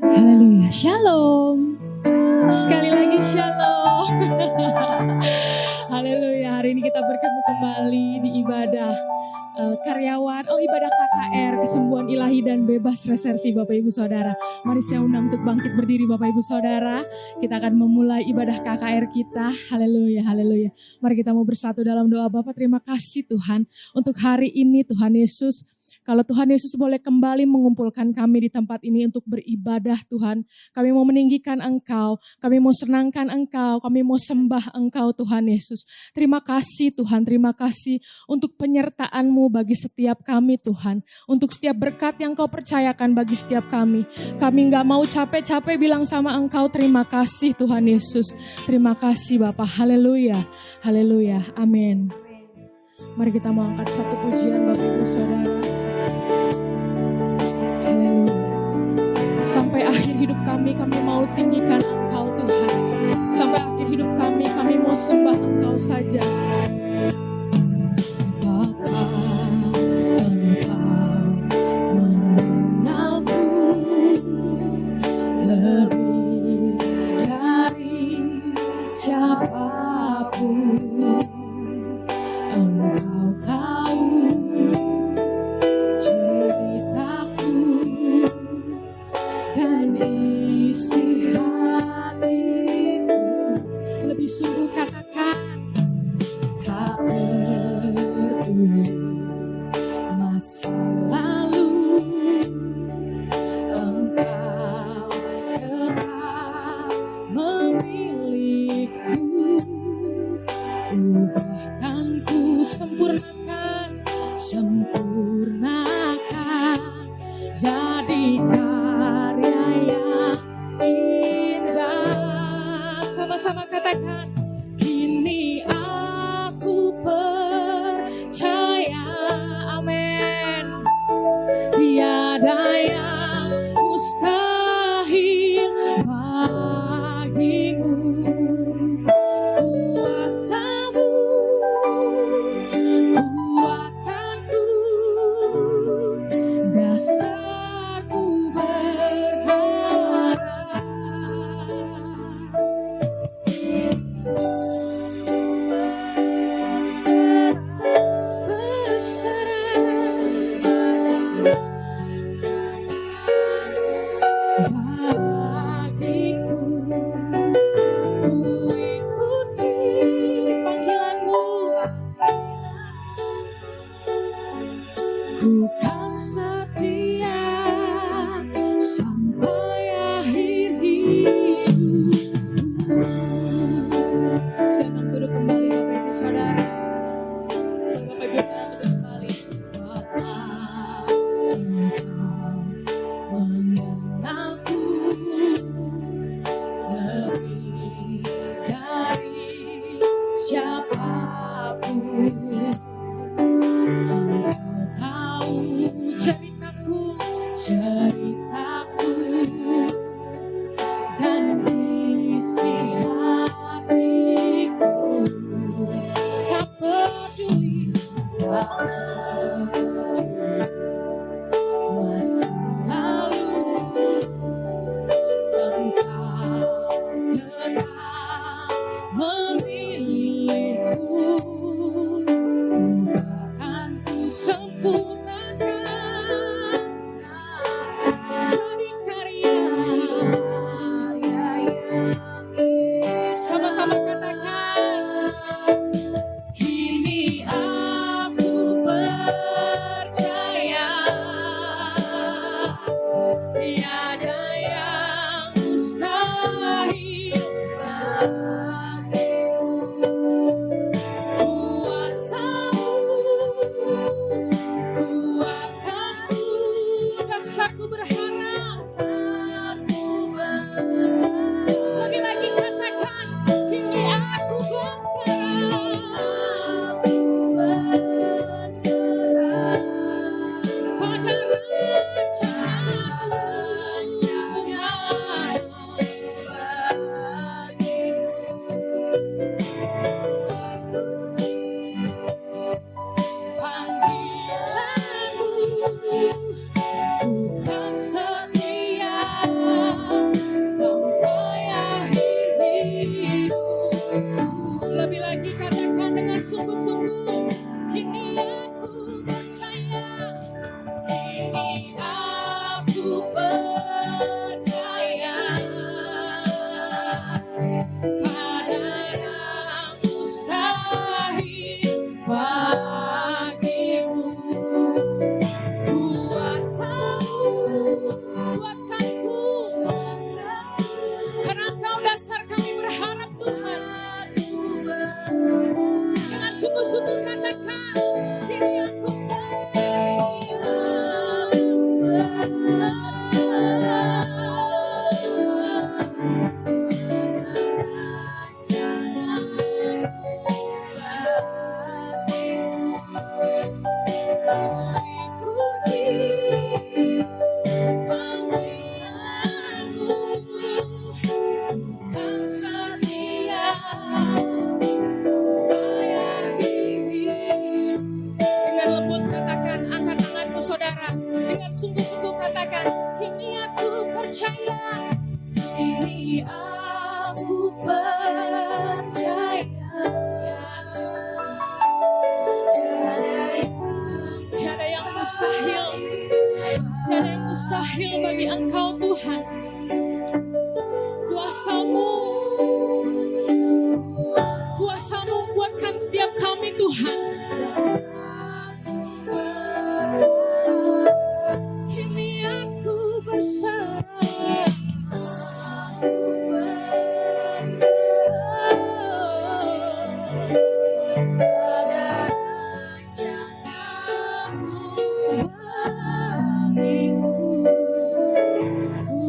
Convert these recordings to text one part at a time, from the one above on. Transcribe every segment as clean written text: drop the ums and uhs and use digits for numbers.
Haleluya, shalom. Sekali lagi shalom. Haleluya, hari ini kita bertemu kembali di ibadah karyawan, ibadah KKR, kesembuhan ilahi dan bebas resersi Bapak Ibu Saudara. Mari saya undang untuk bangkit berdiri Bapak Ibu Saudara. Kita akan memulai ibadah KKR kita. Haleluya, haleluya. Mari kita mau bersatu dalam doa. Bapak, terima kasih Tuhan untuk hari ini Tuhan Yesus. Kalau Tuhan Yesus boleh kembali mengumpulkan kami di tempat ini untuk beribadah Tuhan. Kami mau meninggikan Engkau, kami mau senangkan Engkau, kami mau sembah Engkau Tuhan Yesus. Terima kasih Tuhan, terima kasih untuk penyertaan-Mu bagi setiap kami Tuhan. Untuk setiap berkat yang Kau percayakan bagi setiap kami. Kami gak mau capek-capek bilang sama Engkau terima kasih Tuhan Yesus. Terima kasih Bapa, haleluya, haleluya, amin. Mari kita mau angkat satu pujian Bapak Ibu Saudara. Haleluya. Sampai akhir hidup kami mau tinggikan Engkau Tuhan. Sampai akhir hidup kami mau sembah Engkau saja. Bapa, Engkau mengenalku lebih dari siapapun. Engkau tahu ceritaku dan isi hatiku. Lebih sungguh katakan, tak peduli masa lalu, Engkau tetap memilihku. Ubahkan ku, sempurnakan jadi karya yang indah. Sama-sama katakan, kini aku percaya, amin. Tiada yang mustahil bagimu. Kuasa-Mu, kuatkanku, dasarku berharap. Berserah bagiku. Ku ikuti panggilan-Mu, ku kan setia sampai akhir hidupku. Silakan duduk kembali Bapak Ibu Saudara. Bapak Ibu Saudara duduk kembali. Bapa, Engkau mengenalku percaya pada yang mustahil bagimu. Kuasa-Mu kuatkanku, karena Engkau dasar kami berharap Tuhan. Dengan sungguh-sungguh katakan, kini aku sungguh-sungguh katakan, kini aku percaya, kini aku percaya. Yes. Tiada yang mustahil, tiada yang mustahil bagi Engkau Tuhan. Kuasa-Mu, kuasa-Mu kuatkan setiap kami Tuhan. Berserah, aku berserah pada rencana-Mu bagiku. Ku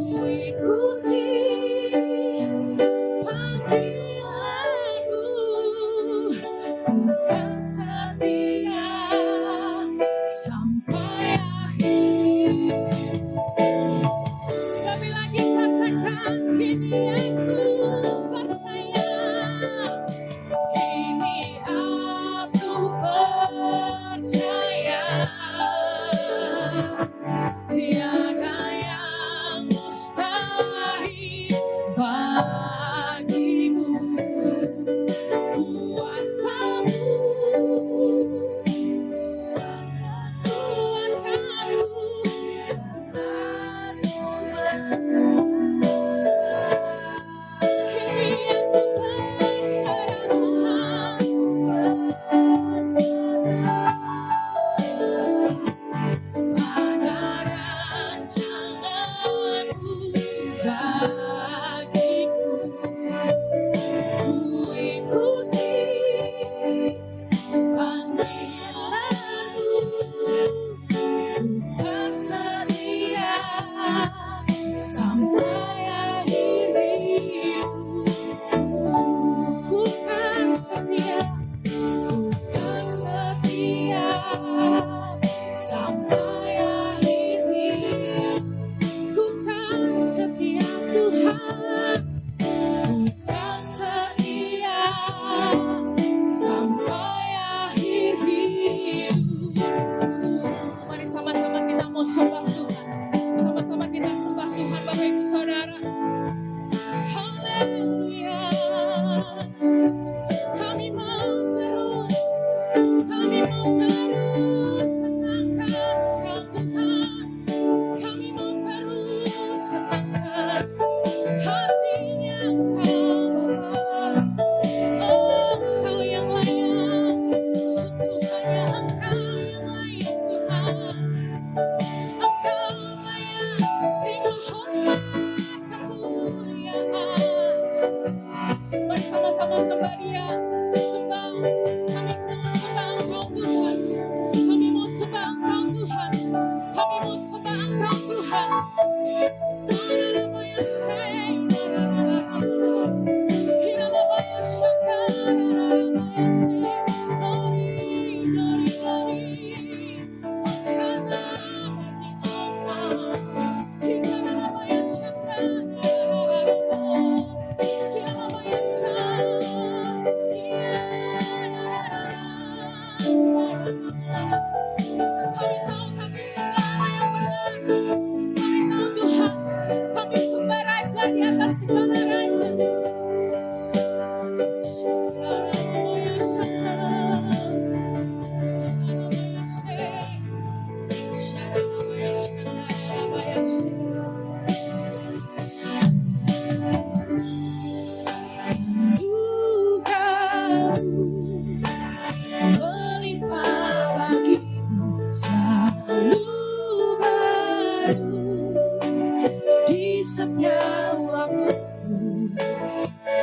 setiap waktu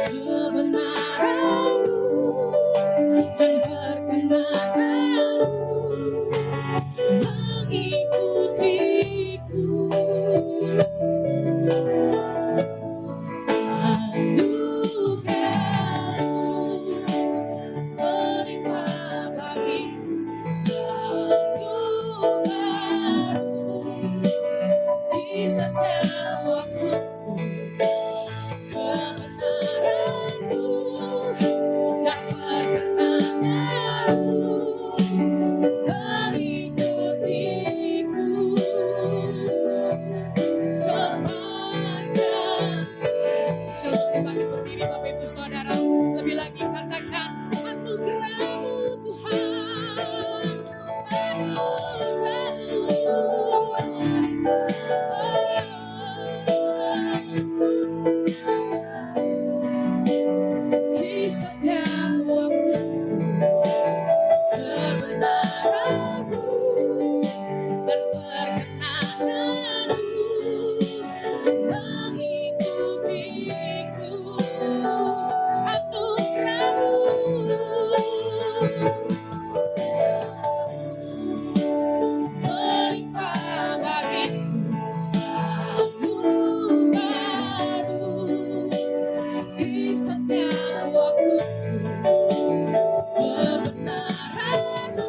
kebenaran-Mu dan perkenananmu mengikutiku. Setiap waktu kebenaran-Mu dan perkenananmu mengikutiku sepanjang seluruh bangkit berdiri Bapak Ibu Saudara, lebih lagi katakan anugerah-Mu Tuhan. Di setiap waktu kebenaran-Mu dan perkenananmu mengikutiku. Anugerah-Mu melimpah bagiku seluruh madu. Di setiap waktu kebenaran-Mu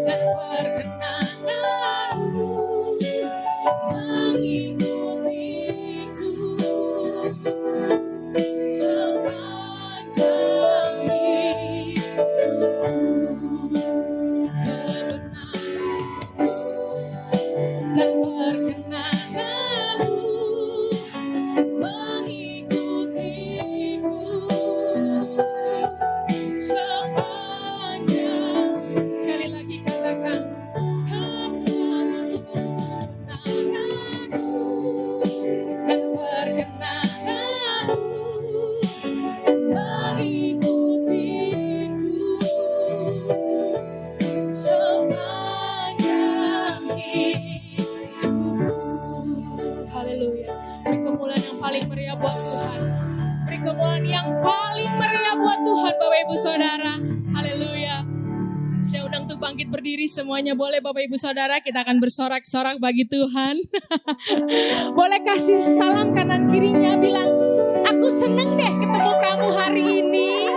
dan perkenananmu mengikutiku sepanjang hidupku. Kebenaran dan perkenananmu mengikutiku sepanjang. Sekali lagi katakan kebenaran-Mu dan perkenananmu mengikutiku sepanjang hidupku. Haleluya. Beri kemuliaan yang paling meriah buat Tuhan. Beri kemuliaan yang paling meriah buat Tuhan Bapak Ibu Saudara. Haleluya. Saya undang untuk bangkit berdiri semuanya, boleh Bapak Ibu Saudara, kita akan bersorak-sorak bagi Tuhan. Boleh kasih salam kanan kirinya, bilang aku seneng deh ketemu kamu hari ini.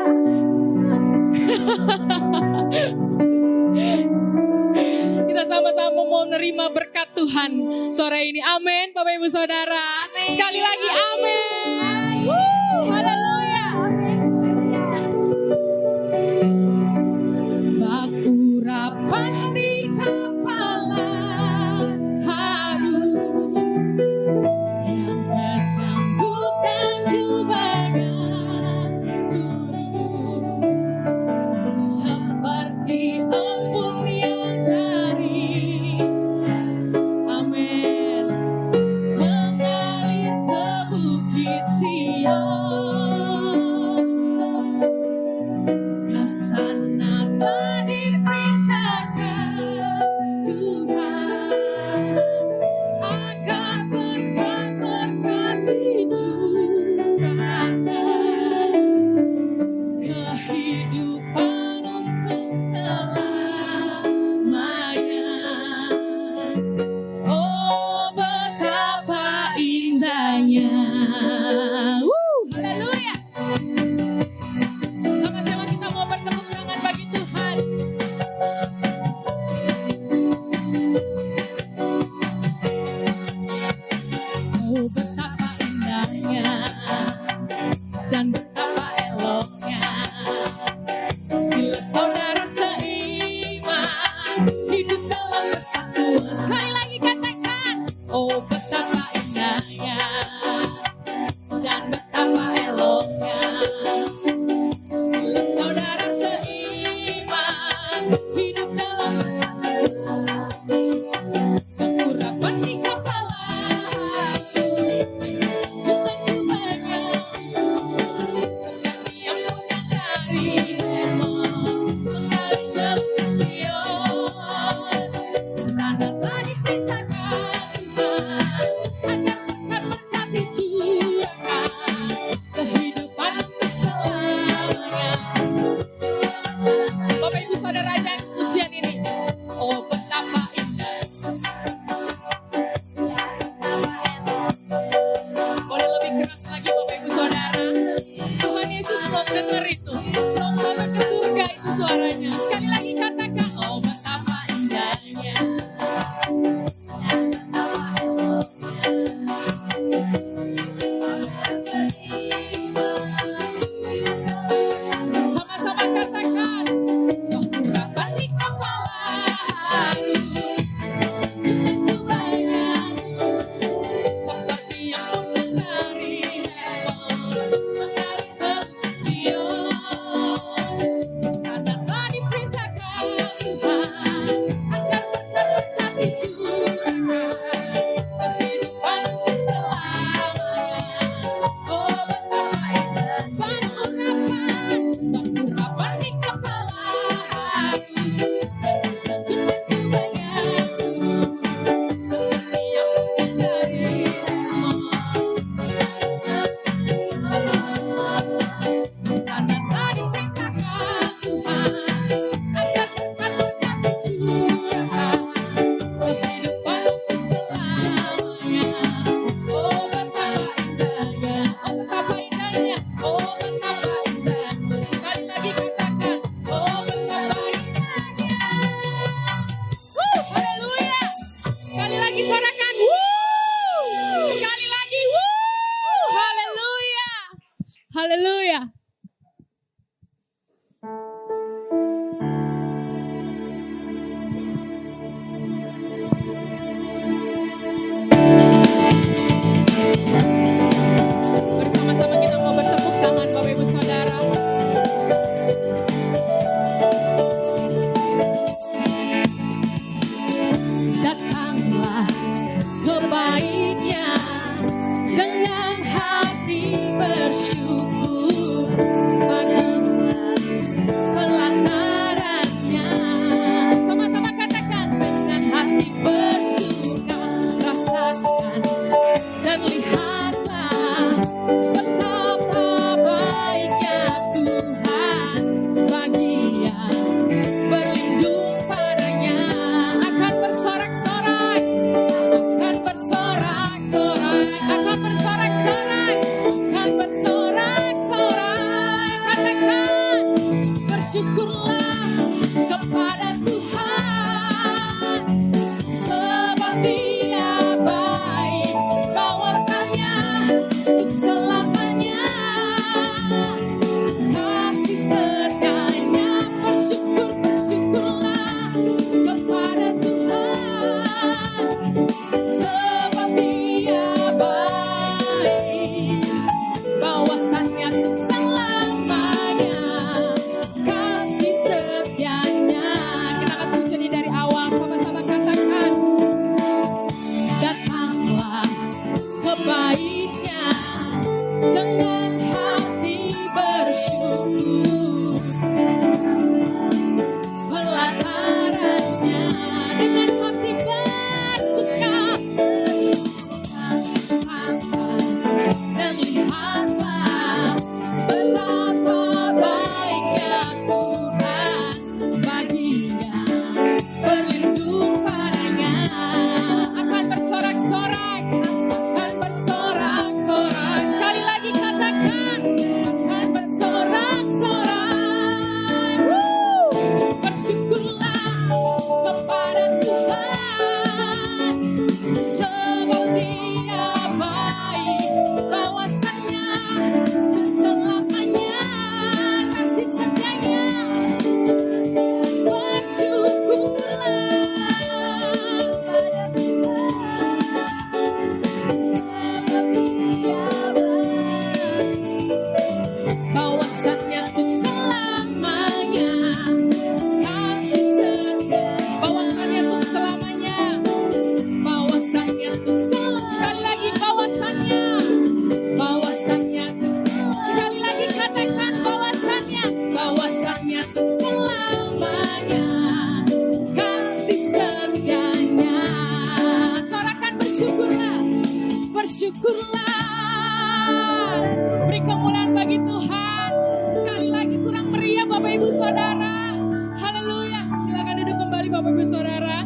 Kita sama-sama mau menerima berkat Tuhan sore ini. Amin Bapak Ibu Saudara. Amen. Sekali lagi amin. Haleluya. Bak urapan di kepala harum yang bercambukkan jubahnya turun seperti embun yang dari amin mengalir ke bukit Sion. Kesana telah diperintahkan Tuhan agar berkat-berkat dicurahkan, kehidupan untuk selamanya. Oh betapa indahnya. Haleluya. Sama-sama kita mau bertepuk tangan bagi Tuhan. Oh betapa indahnya dan betapa eloknya bila saudara seiman hidup dalam persatuan. Sekali lagi katakan, oh betapa indahnya dan betapa eloknya bila saudara seiman hidup dalam persatuan. Urapan di kepala, bukan jubahnya Haleluya. Bersama-sama kita mau bertepuk tangan Bapak Ibu Saudara. Datanglah kebaiknya dengan hati bersyukur pada pelatarannya. Sama-sama katakan dengan hati bersuka, rasakan dan lihatlah betapa baiknya Tuhan bagi yang berlindung padanya. Akan bersorak-sorai, akan bersorak-sorai, akan bersorak-sorai, akan bersorak-sorai. Katakan bersyukurlah kepada Tuhan, sebab Dia baik, bahwasanya untuk selamanya kasih setianya. Bersyukurlah kepada Tuhan, sebab Dia baik, bahwasanya untuk selamanya kasih setianya. Kita akan puji dari awal, sama-sama katakan. Datanglah kebaiknya dengan hati bersyukur, pelatarannya dengan hati bersuka, dan lihatlah betapa baiknya Tuhan bagi yang berlindung padanya. Akan bersorak-sorai, akan bersorak-sorai. Sekali lagi katakan, akan bersorak-sorai. Bersyukurlah kepada Tuhan, sebab Dia baik, bahwasanya untuk selamanya kasih setianya. Bersyukurlah pada Tuhan, sebab Dia baik, bahwasanya untuk selamanya kasih setia. Bahwasanya untuk selamanya, bahwasanya untuk selamanya. Sekali lagi bahwasanya, bahwasanya untuk selamanya. Sekali lagi katakan bahwasanya, bahwasanya untuk selamanya kasih setianya. Sorakan bersyukurlah, bersyukurlah. Beri kemuliaan bagi Tuhan. Sekali lagi kurang meriah Bapak Ibu Saudara. Haleluya. Silakan duduk kembali Bapak Ibu Saudara.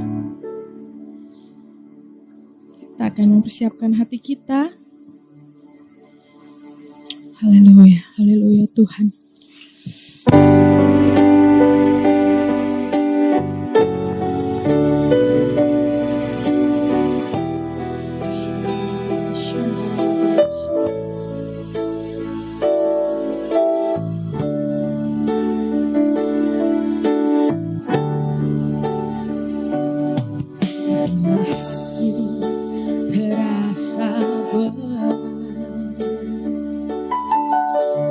Kita akan mempersiapkan hati kita. Haleluya, haleluya Tuhan. Terasa berat,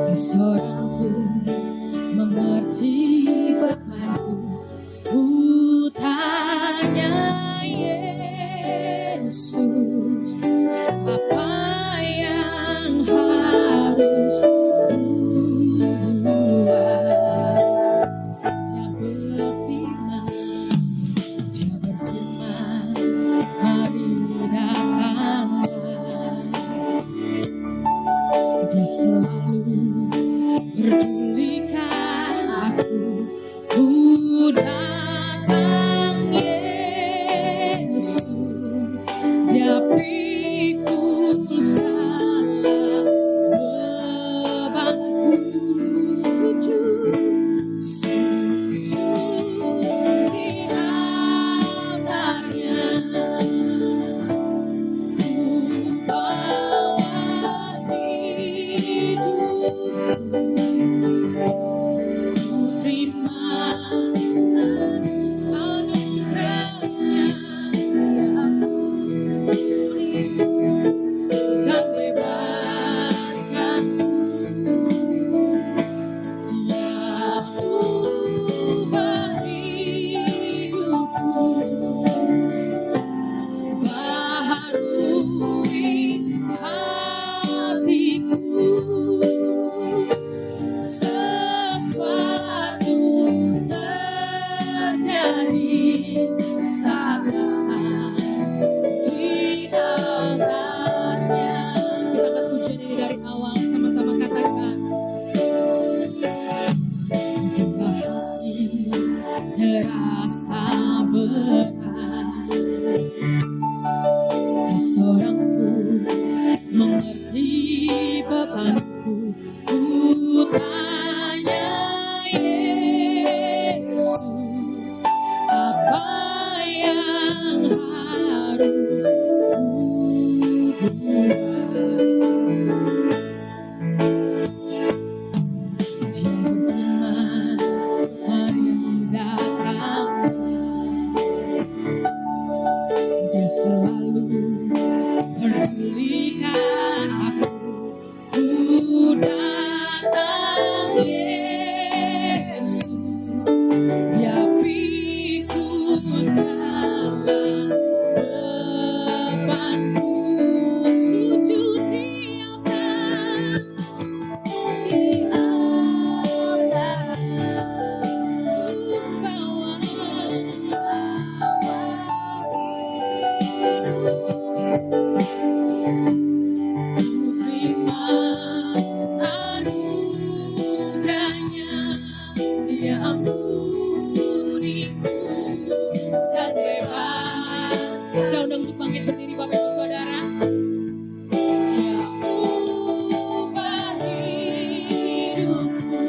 tak seorang pun mengerti bebanku. Ku tanya Yesus, apa yang harus ku buat? Dia berfirman, mari datanglah. Dia selalu pedulikan aku. Ku datang Yesus, Dia pikul segala bebanku. Sujud di altarnya. Ku bawa hidup depanku. Ku tanya Yesus, apa yang harus ku buat? Dia berfirman, hari datang. Dia selalu pedulikan aku. Ku datang Yesus, Dia pikul segala bebanku. Sujud di altar, di altar. Ku bawa ku terima anugerahnya. Dia ampuniku dan bebas. Saya undang untuk bangkit berdiri Bapak Ibu Saudara. Dia ubah hidupku,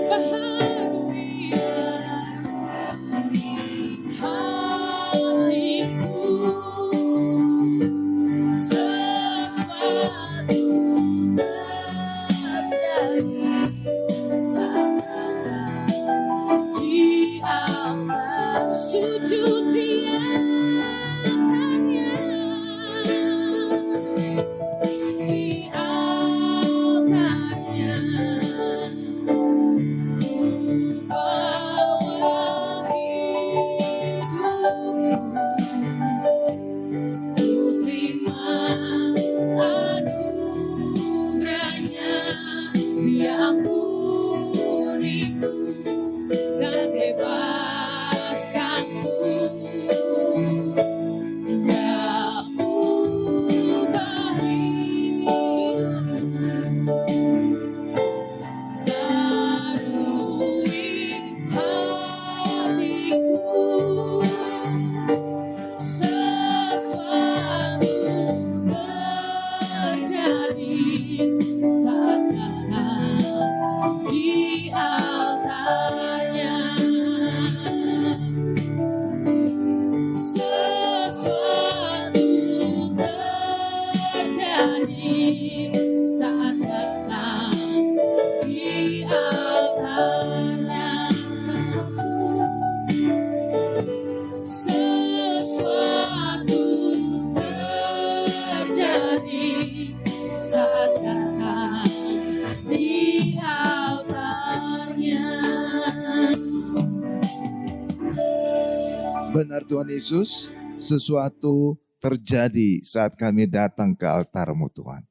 baharui hatiku. Sesuatu terjadi saat di altar, sujud di altarnya. Di altarnya ku bawa hidupku. Ku terima anugerahnya. Dia ampuniku dan bebaskanku. Dia ubah hidupku, barui hatiku. Sesuatu terjadi saat datang di altarnya. Sesuatu terjadi saat datang di altarnya. Sesuatu terjadi saat datang di altarnya. Benar Tuhan Yesus, sesuatu terjadi saat kami datang ke altar-Mu Tuhan.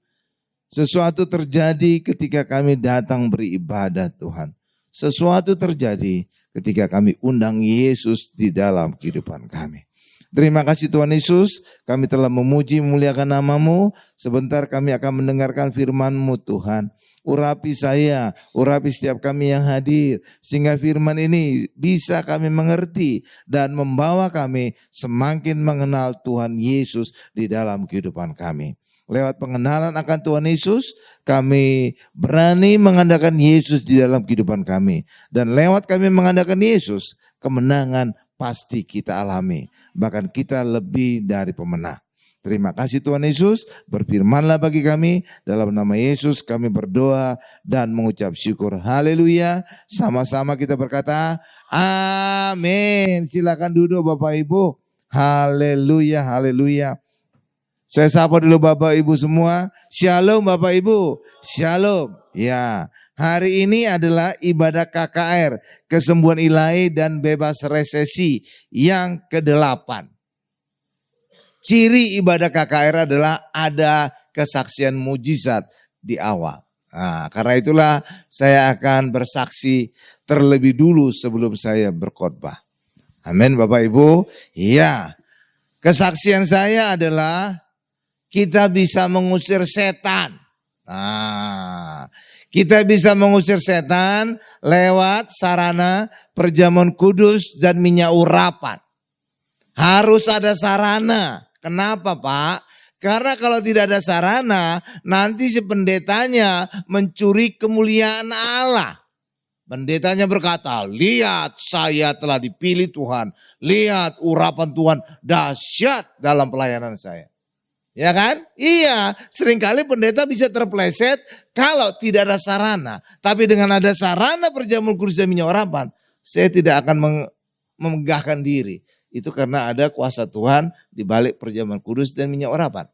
Sesuatu terjadi ketika kami datang beribadah Tuhan. Sesuatu terjadi ketika kami undang Yesus di dalam kehidupan kami. Terima kasih Tuhan Yesus, kami telah memuji memuliakan nama-Mu. Sebentar kami akan mendengarkan firman-Mu Tuhan. Urapi saya, urapi setiap kami yang hadir. Sehingga firman ini bisa kami mengerti dan membawa kami semakin mengenal Tuhan Yesus di dalam kehidupan kami. Lewat pengenalan akan Tuhan Yesus, kami berani mengandalkan Yesus di dalam kehidupan kami. Dan lewat kami mengandalkan Yesus, kemenangan pasti kita alami. Bahkan kita lebih dari pemenang. Terima kasih Tuhan Yesus, berfirmanlah bagi kami. Dalam nama Yesus kami berdoa dan mengucap syukur. Haleluya. Sama-sama kita berkata, amin. Silakan duduk Bapak Ibu. Haleluya, haleluya. Saya sapa dulu Bapak Ibu semua. Shalom Bapak Ibu. Shalom. Ya, hari ini adalah ibadah KKR, kesembuhan ilahi dan bebas resesi yang ke-8. Ciri ibadah KKR adalah ada kesaksian mujizat di awal. Nah, karena itulah saya akan bersaksi terlebih dulu sebelum saya berkhotbah. Amin Bapak Ibu. Ya, kesaksian saya adalah kita bisa mengusir setan. Nah, kita bisa mengusir setan lewat sarana perjamuan kudus dan minyak urapan. Harus ada sarana. Kenapa Pak? Karena kalau tidak ada sarana, nanti si pendetanya mencuri kemuliaan Allah. Pendetanya berkata, lihat saya telah dipilih Tuhan. Lihat urapan Tuhan dahsyat dalam pelayanan saya. Ya kan? Iya, seringkali pendeta bisa terpleset kalau tidak ada sarana. Tapi dengan ada sarana perjamuan kudus dan minyak urapan, saya tidak akan memegahkan diri. Itu karena ada kuasa Tuhan di balik perjamuan kudus dan minyak urapan.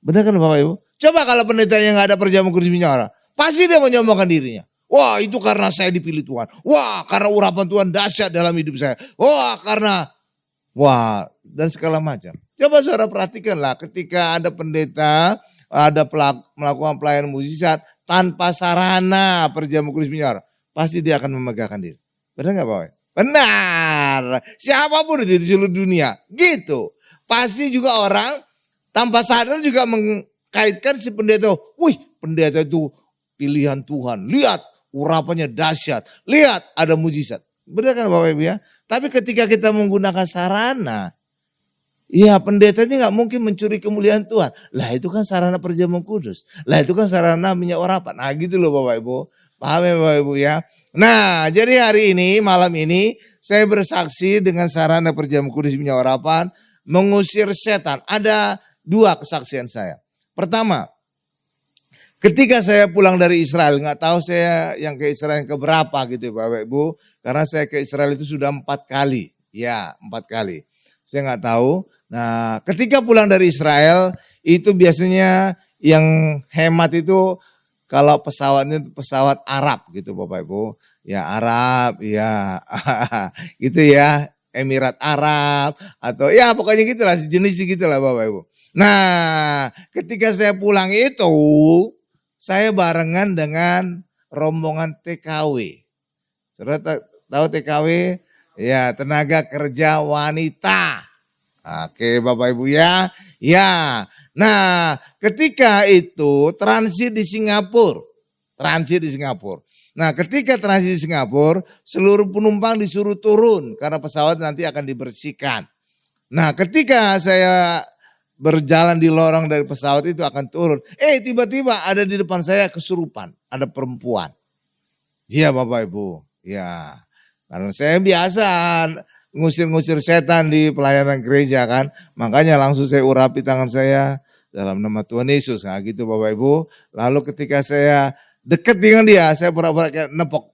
Benar kan Bapak Ibu? Coba kalau pendetanya nggak ada perjamuan kudus minyak urapan, pasti dia menyombongkan dirinya. Wah, itu karena saya dipilih Tuhan. Wah, karena urapan Tuhan dahsyat dalam hidup saya. Wah, dan segala macam. Coba saudara perhatikanlah ketika ada pendeta, ada melakukan pelayanan mukjizat tanpa sarana perjamuan kudus minyak urapan, pasti dia akan memegahkan diri. Benar nggak Bapak? Benar. Siapapun itu di seluruh dunia, gitu. Pasti juga orang tanpa sadar juga mengkaitkan si pendeta. Wih, pendeta itu pilihan Tuhan. Lihat urapannya dahsyat. Lihat ada mujizat. Benar kan Bapak Ibu ya? Tapi ketika kita menggunakan sarana, ya pendetanya nggak mungkin mencuri kemuliaan Tuhan. Lah itu kan sarana perjamuan kudus. Lah itu kan sarana minyak urapan. Nah gitu loh Bapak Ibu. Paham ya Bapak Ibu ya? Nah jadi hari ini, malam ini saya bersaksi dengan sarana perjamuan kudus minyak urapan mengusir setan. Ada 2 kesaksian saya. Pertama, ketika saya pulang dari Israel, nggak tahu saya yang ke Israel yang keberapa gitu Bapak Ibu. Karena saya ke Israel itu sudah 4 kali. Ya 4 kali. Saya nggak tahu. Nah ketika pulang dari Israel itu biasanya yang hemat itu kalau pesawatnya pesawat Arab gitu Bapak Ibu. Ya Arab ya gitu ya. Emirat Arab atau ya pokoknya gitulah jenis gitulah Bapak Ibu. Nah ketika saya pulang itu saya barengan dengan rombongan TKW. Saudara tahu TKW? Ya tenaga kerja wanita. Oke Bapak Ibu ya. Ya. Nah ketika itu transit di Singapura. Nah ketika transit di Singapura seluruh penumpang disuruh turun karena pesawat nanti akan dibersihkan. Nah ketika saya berjalan di lorong dari pesawat itu akan turun. Tiba-tiba ada di depan saya kesurupan. Ada perempuan. Iya Bapak Ibu. Ya. Karena saya biasa ngusir-ngusir setan di pelayanan gereja kan. Makanya langsung saya urapi tangan saya dalam nama Tuhan Yesus. Nah gitu Bapak Ibu. Lalu ketika saya dekat dengan dia, saya pura-pura kayak nepok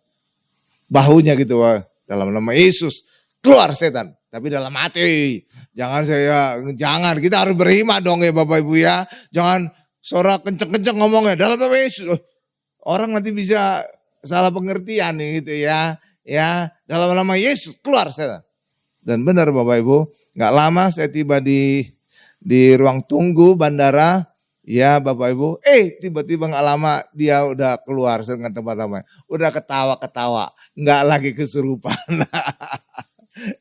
bahunya gitu. Dalam nama Yesus. Keluar setan. Tapi dalam hati. Jangan. Kita harus beriman dong ya Bapak Ibu ya. Jangan suara kenceng-kenceng ngomongnya. Dalam nama Yesus. Orang nanti bisa salah pengertian nih gitu ya. Ya, dalam nama Yesus keluar setan. Dan benar Bapak Ibu, nggak lama saya tiba di ruang tunggu bandara. Ya Bapak Ibu, tiba-tiba nggak lama dia udah keluar dengan tempat-tempat. Udah ketawa-ketawa, nggak lagi kesurupan.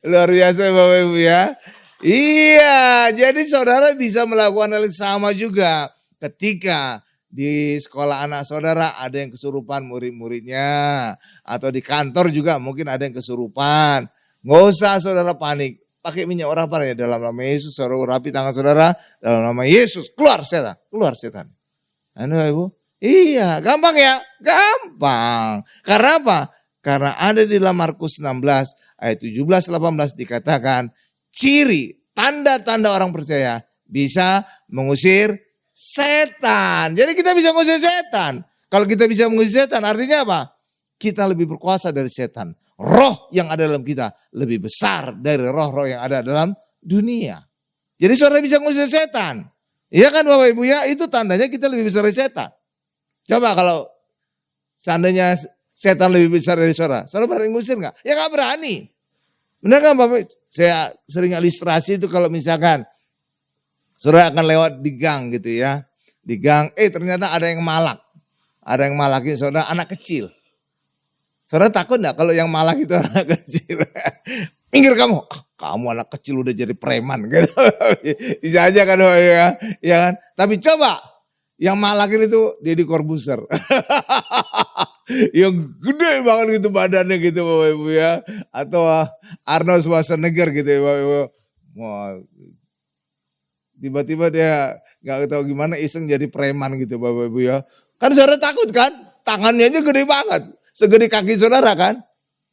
Luar biasa Bapak Ibu ya. Iya, jadi saudara bisa melakukan hal yang sama juga ketika di sekolah anak saudara ada yang kesurupan murid-muridnya. Atau di kantor juga mungkin ada yang kesurupan. Nggak usah saudara panik. Pakai minyak urapan ya dalam nama Yesus. Saudara urapi tangan saudara. Dalam nama Yesus. Keluar setan. Keluar setan. Anu Ibu. Iya gampang ya. Gampang. Karena apa? Karena ada di dalam Markus 16 ayat 17-18 dikatakan. Ciri tanda-tanda orang percaya bisa mengusir setan. Jadi kita bisa mengusir setan. Kalau kita bisa mengusir setan artinya apa? Kita lebih berkuasa dari setan. Roh yang ada dalam kita lebih besar dari roh-roh yang ada dalam dunia. Jadi saudara bisa mengusir setan. Iya kan Bapak Ibu ya? Itu tandanya kita lebih besar dari setan. Coba kalau seandainya setan lebih besar dari saudara. Saudara berani ngusir gak? Ya gak berani. Benar kan Bapak? Saya sering ilustrasi itu kalau misalkan saudara akan lewat di gang gitu ya. Di gang, ternyata ada yang malak. Ada yang malakin saudara anak kecil. Saudara takut gak kalau yang malak itu anak kecil? Minggir kamu. Kamu anak kecil udah jadi preman. Gitu. Bisa aja kan ya kan. Tapi coba yang malakin itu Deddy Corbuzier. Yang gede banget gitu badannya gitu Bapak Ibu ya. Atau Arnold Schwarzenegger gitu ya Bapak Ibu. Wah, tiba-tiba dia Gak tahu gimana iseng jadi preman gitu Bapak Ibu ya. Kan saudara takut kan? Tangannya aja gede banget. Segede kaki saudara kan?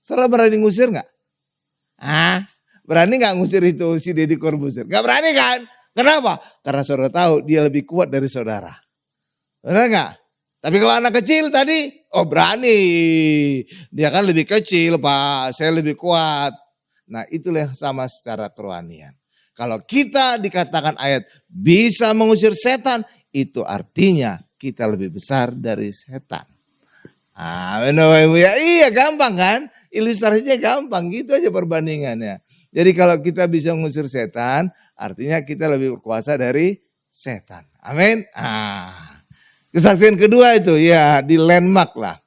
Saudara berani ngusir gak? Berani gak ngusir itu si Deddy Corbuzier? Gak berani kan? Kenapa? Karena saudara tahu dia lebih kuat dari saudara. Benar gak? Tapi kalau anak kecil tadi, oh berani. Dia kan lebih kecil Pak, saya lebih kuat. Nah itulah yang sama secara kerohanian. Kalau kita dikatakan ayat bisa mengusir setan, itu artinya kita lebih besar dari setan. Amin Bapak Ibu ya. Iya gampang kan? Ilustrasinya gampang, gitu aja perbandingannya. Jadi kalau kita bisa mengusir setan, artinya kita lebih berkuasa dari setan. Amin. Kesaksian kedua itu ya di landmark lah.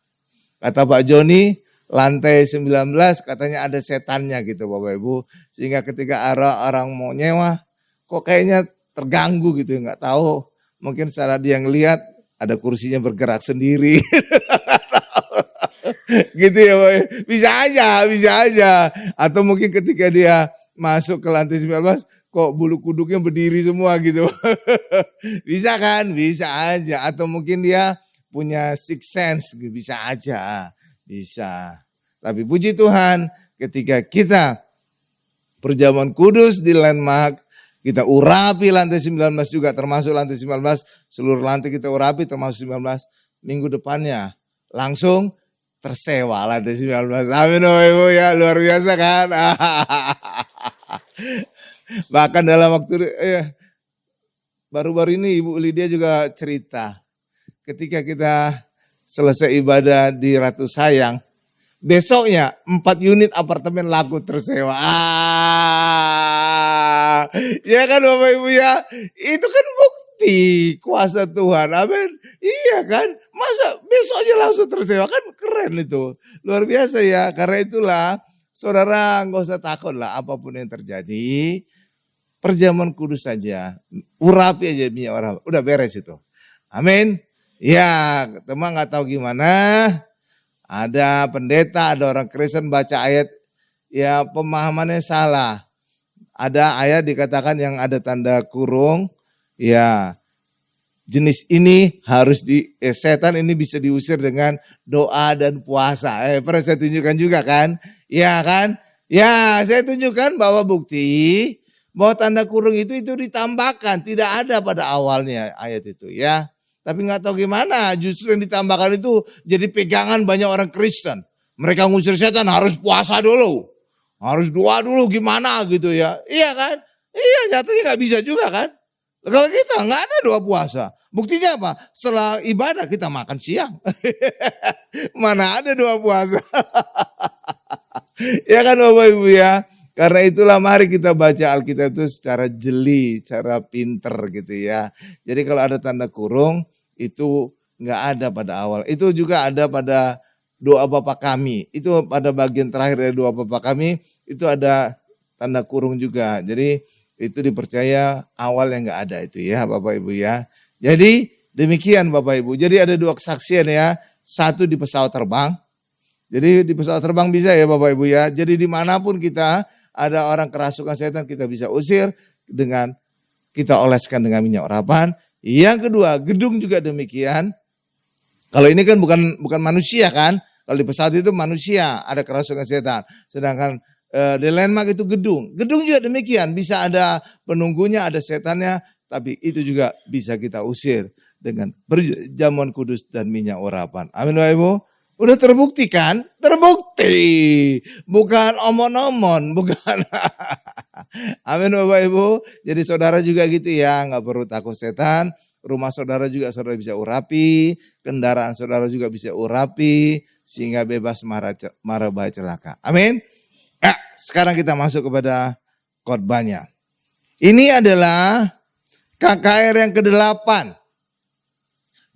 Kata Pak Joni, lantai 19 katanya ada setannya gitu Bapak Ibu. Sehingga ketika orang mau nyewa, kok kayaknya terganggu gitu. Nggak tahu, mungkin secara dia ngelihat ada kursinya bergerak sendiri. Gitu ya Bapak Ibu. Bisa aja. Atau mungkin ketika dia masuk ke lantai 19, kok bulu kuduknya berdiri semua gitu. Bisa kan? Bisa aja. Atau mungkin dia punya sixth sense, bisa aja. Bisa. Tapi puji Tuhan ketika kita perjamuan kudus di landmark, kita urapi lantai 19 juga termasuk lantai 19, seluruh lantai kita urapi termasuk 19, minggu depannya langsung tersewa lantai 19. Amin Ibu ya, luar biasa kan. Bahkan dalam waktu baru-baru ini Ibu Lydia juga cerita. Ketika kita selesai ibadah di Ratu Sayang, besoknya 4 unit apartemen laku tersewa. Ya kan Bapak Ibu ya, itu kan bukti kuasa Tuhan. Amin. Iya kan, masa besoknya langsung tersewa, kan keren itu. Luar biasa ya, karena itulah saudara nggak usah takut lah apapun yang terjadi. Perjamuan kudus saja, urapi aja minyak orang, udah beres itu. Amin. Ya, teman nggak tahu gimana. Ada pendeta, ada orang Kristen baca ayat, ya pemahamannya salah. Ada ayat dikatakan yang ada tanda kurung, ya jenis ini harus setan ini bisa diusir dengan doa dan puasa. Pernah saya tunjukkan juga kan? Ya kan? Ya saya tunjukkan bahwa bukti bahwa tanda kurung itu ditambahkan, tidak ada pada awalnya ayat itu ya. Tapi nggak tahu gimana, justru yang ditambahkan itu jadi pegangan banyak orang Kristen. Mereka ngusir setan harus puasa dulu, harus doa dulu gimana gitu ya. Iya kan? Iya nyatanya nggak bisa juga kan? Kalau kita nggak ada doa puasa, buktinya apa? Setelah ibadah kita makan siang, mana ada doa puasa? Ya kan Bapak Ibu ya. Karena itulah mari kita baca Alkitab itu secara jeli, secara pinter gitu ya. Jadi kalau ada tanda kurung itu nggak ada pada awal. Itu juga ada pada doa Bapa kami. Itu pada bagian terakhir dari doa Bapa kami itu ada tanda kurung juga. Jadi itu dipercaya awal yang nggak ada itu ya Bapak Ibu ya. Jadi demikian Bapak Ibu. Jadi ada 2 kesaksian ya. Satu di pesawat terbang. Jadi di pesawat terbang bisa ya Bapak Ibu ya. Jadi dimanapun kita ada orang kerasukan setan kita bisa usir dengan kita oleskan dengan minyak urapan. Yang kedua gedung juga demikian. Kalau ini kan bukan manusia kan. Kalau di pesawat itu manusia ada kerasukan setan. Sedangkan di landmark itu gedung. Gedung juga demikian. Bisa ada penunggunya, ada setannya. Tapi itu juga bisa kita usir dengan perjamuan kudus dan minyak urapan. Amin Bapak Ibu. Udah terbukti kan? Terbukti. Bukan omon-omon, bukan. Amin Bapak Ibu. Jadi saudara juga gitu ya, nggak perlu takut setan. Rumah saudara juga saudara bisa urapi. Kendaraan saudara juga bisa urapi. Sehingga bebas mara bahaya celaka. Amin. Nah, sekarang kita masuk kepada khotbahnya. Ini adalah KKR yang ke-8.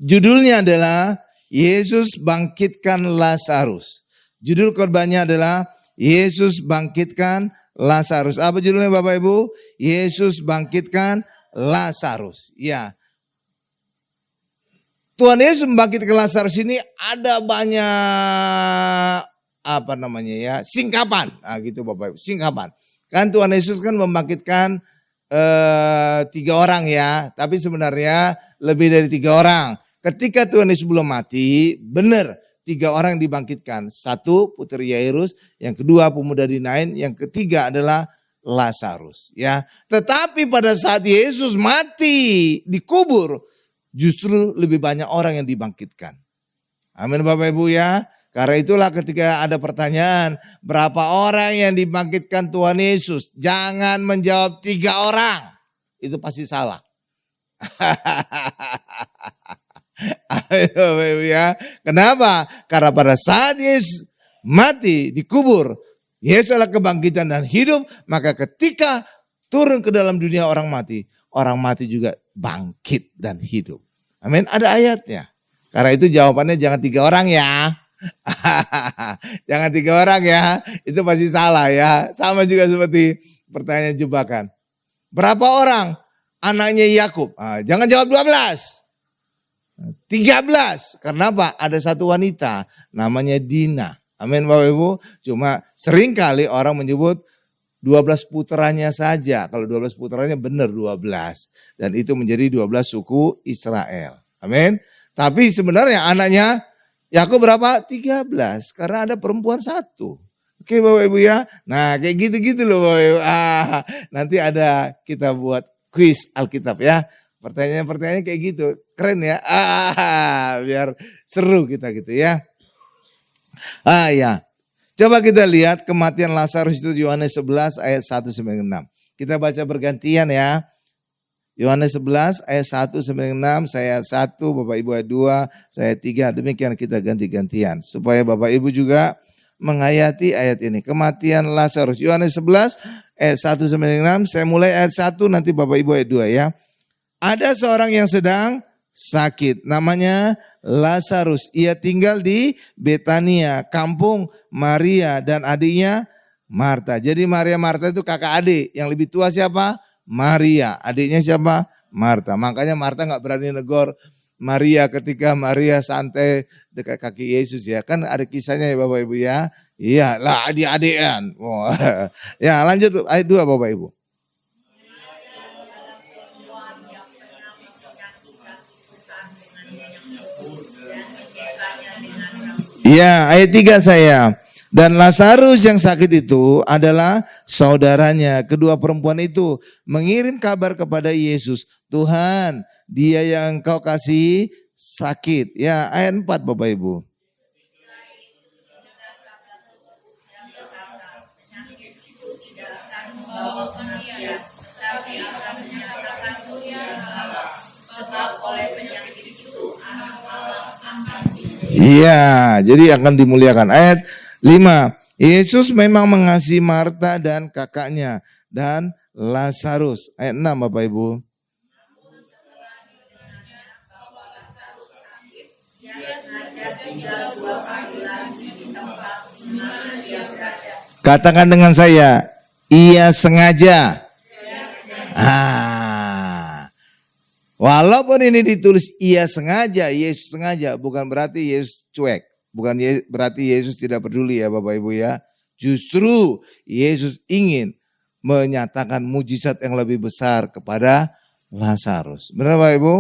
Judulnya adalah Yesus bangkitkan Lazarus. Judul khotbahnya adalah Yesus bangkitkan Lazarus. Apa judulnya Bapak Ibu? Yesus bangkitkan Lazarus. Ya. Tuhan Yesus membangkitkan Lazarus ini ada banyak singkapan. Nah gitu Bapak Ibu, singkapan. Kan Tuhan Yesus kan membangkitkan 3 orang ya, tapi sebenarnya lebih dari 3 orang. Ketika Tuhan Yesus belum mati, benar 3 orang dibangkitkan. 1 putri Yairus, yang kedua pemuda di Nain, yang ketiga adalah Lazarus ya. Tetapi pada saat Yesus mati dikubur, justru lebih banyak orang yang dibangkitkan. Amin Bapak Ibu ya. Karena itulah ketika ada pertanyaan, berapa orang yang dibangkitkan Tuhan Yesus? Jangan menjawab 3 orang. Itu pasti salah. Ayo Bapak Ibu ya. Kenapa? Karena pada saat Yesus mati, dikubur, Yesus adalah kebangkitan dan hidup. Maka ketika turun ke dalam dunia orang mati juga bangkit dan hidup. Amin. Ada ayatnya. Karena itu jawabannya jangan 3 orang ya. Jangan 3 orang ya. Itu pasti salah ya. Sama juga seperti pertanyaan jebakan. Berapa orang anaknya Yakub? Jangan jawab 12. 13. Karena apa? Ada satu wanita namanya Dina. Amin Bapak Ibu. Cuma seringkali orang menyebut 12 putranya saja. Kalau 12 putranya benar 12. Dan itu menjadi 12 suku Israel. Amin. Tapi sebenarnya anaknya Yakub berapa? 13. Karena ada perempuan 1. Oke Bapak Ibu ya. Nah kayak gitu-gitu loh Bapak Ibu. Nanti ada kita buat kuis Alkitab ya. Pertanyaan-pertanyaan kayak gitu. Keren ya. Biar seru kita gitu ya. Ya. Coba kita lihat kematian Lazarus itu Yohanes 11 ayat 1 sampai 6. Kita baca bergantian ya. Yohanes 11 ayat 1 sampai 6, saya 1, Bapak Ibu ayat 2, saya 3. Demikian kita ganti-gantian supaya Bapak Ibu juga menghayati ayat ini. Kematian Lazarus. Yohanes 11 ayat 1 sampai 6, saya mulai ayat 1, nanti Bapak Ibu ayat 2 ya. Ada seorang yang sedang sakit, namanya Lazarus. Ia tinggal di Betania, kampung Maria dan adiknya Marta. Jadi Maria Marta itu kakak adik. Yang lebih tua siapa? Maria. Adiknya siapa? Marta. Makanya Marta gak berani negor Maria ketika Maria santai dekat kaki Yesus ya. Kan ada kisahnya ya Bapak Ibu ya. Iya lah adik-adikan. Ya lanjut ayat 2 Bapak Ibu. Ya, ayat 3 saya. Dan Lazarus yang sakit itu adalah saudaranya. Kedua perempuan itu mengirim kabar kepada Yesus. Tuhan, dia yang engkau kasih sakit. Ya, ayat 4 Bapak Ibu. Iya, jadi akan dimuliakan. Ayat 5. Yesus memang mengasihi Marta dan kakaknya dan Lazarus. Ayat 6 Bapak Ibu. Katakan dengan saya, ia sengaja. Walaupun ini ditulis ia sengaja, Yesus sengaja, bukan berarti Yesus cuek. Bukan berarti Yesus tidak peduli ya Bapak Ibu ya. Justru Yesus ingin menyatakan mujizat yang lebih besar kepada Lazarus. Benar Bapak Ibu?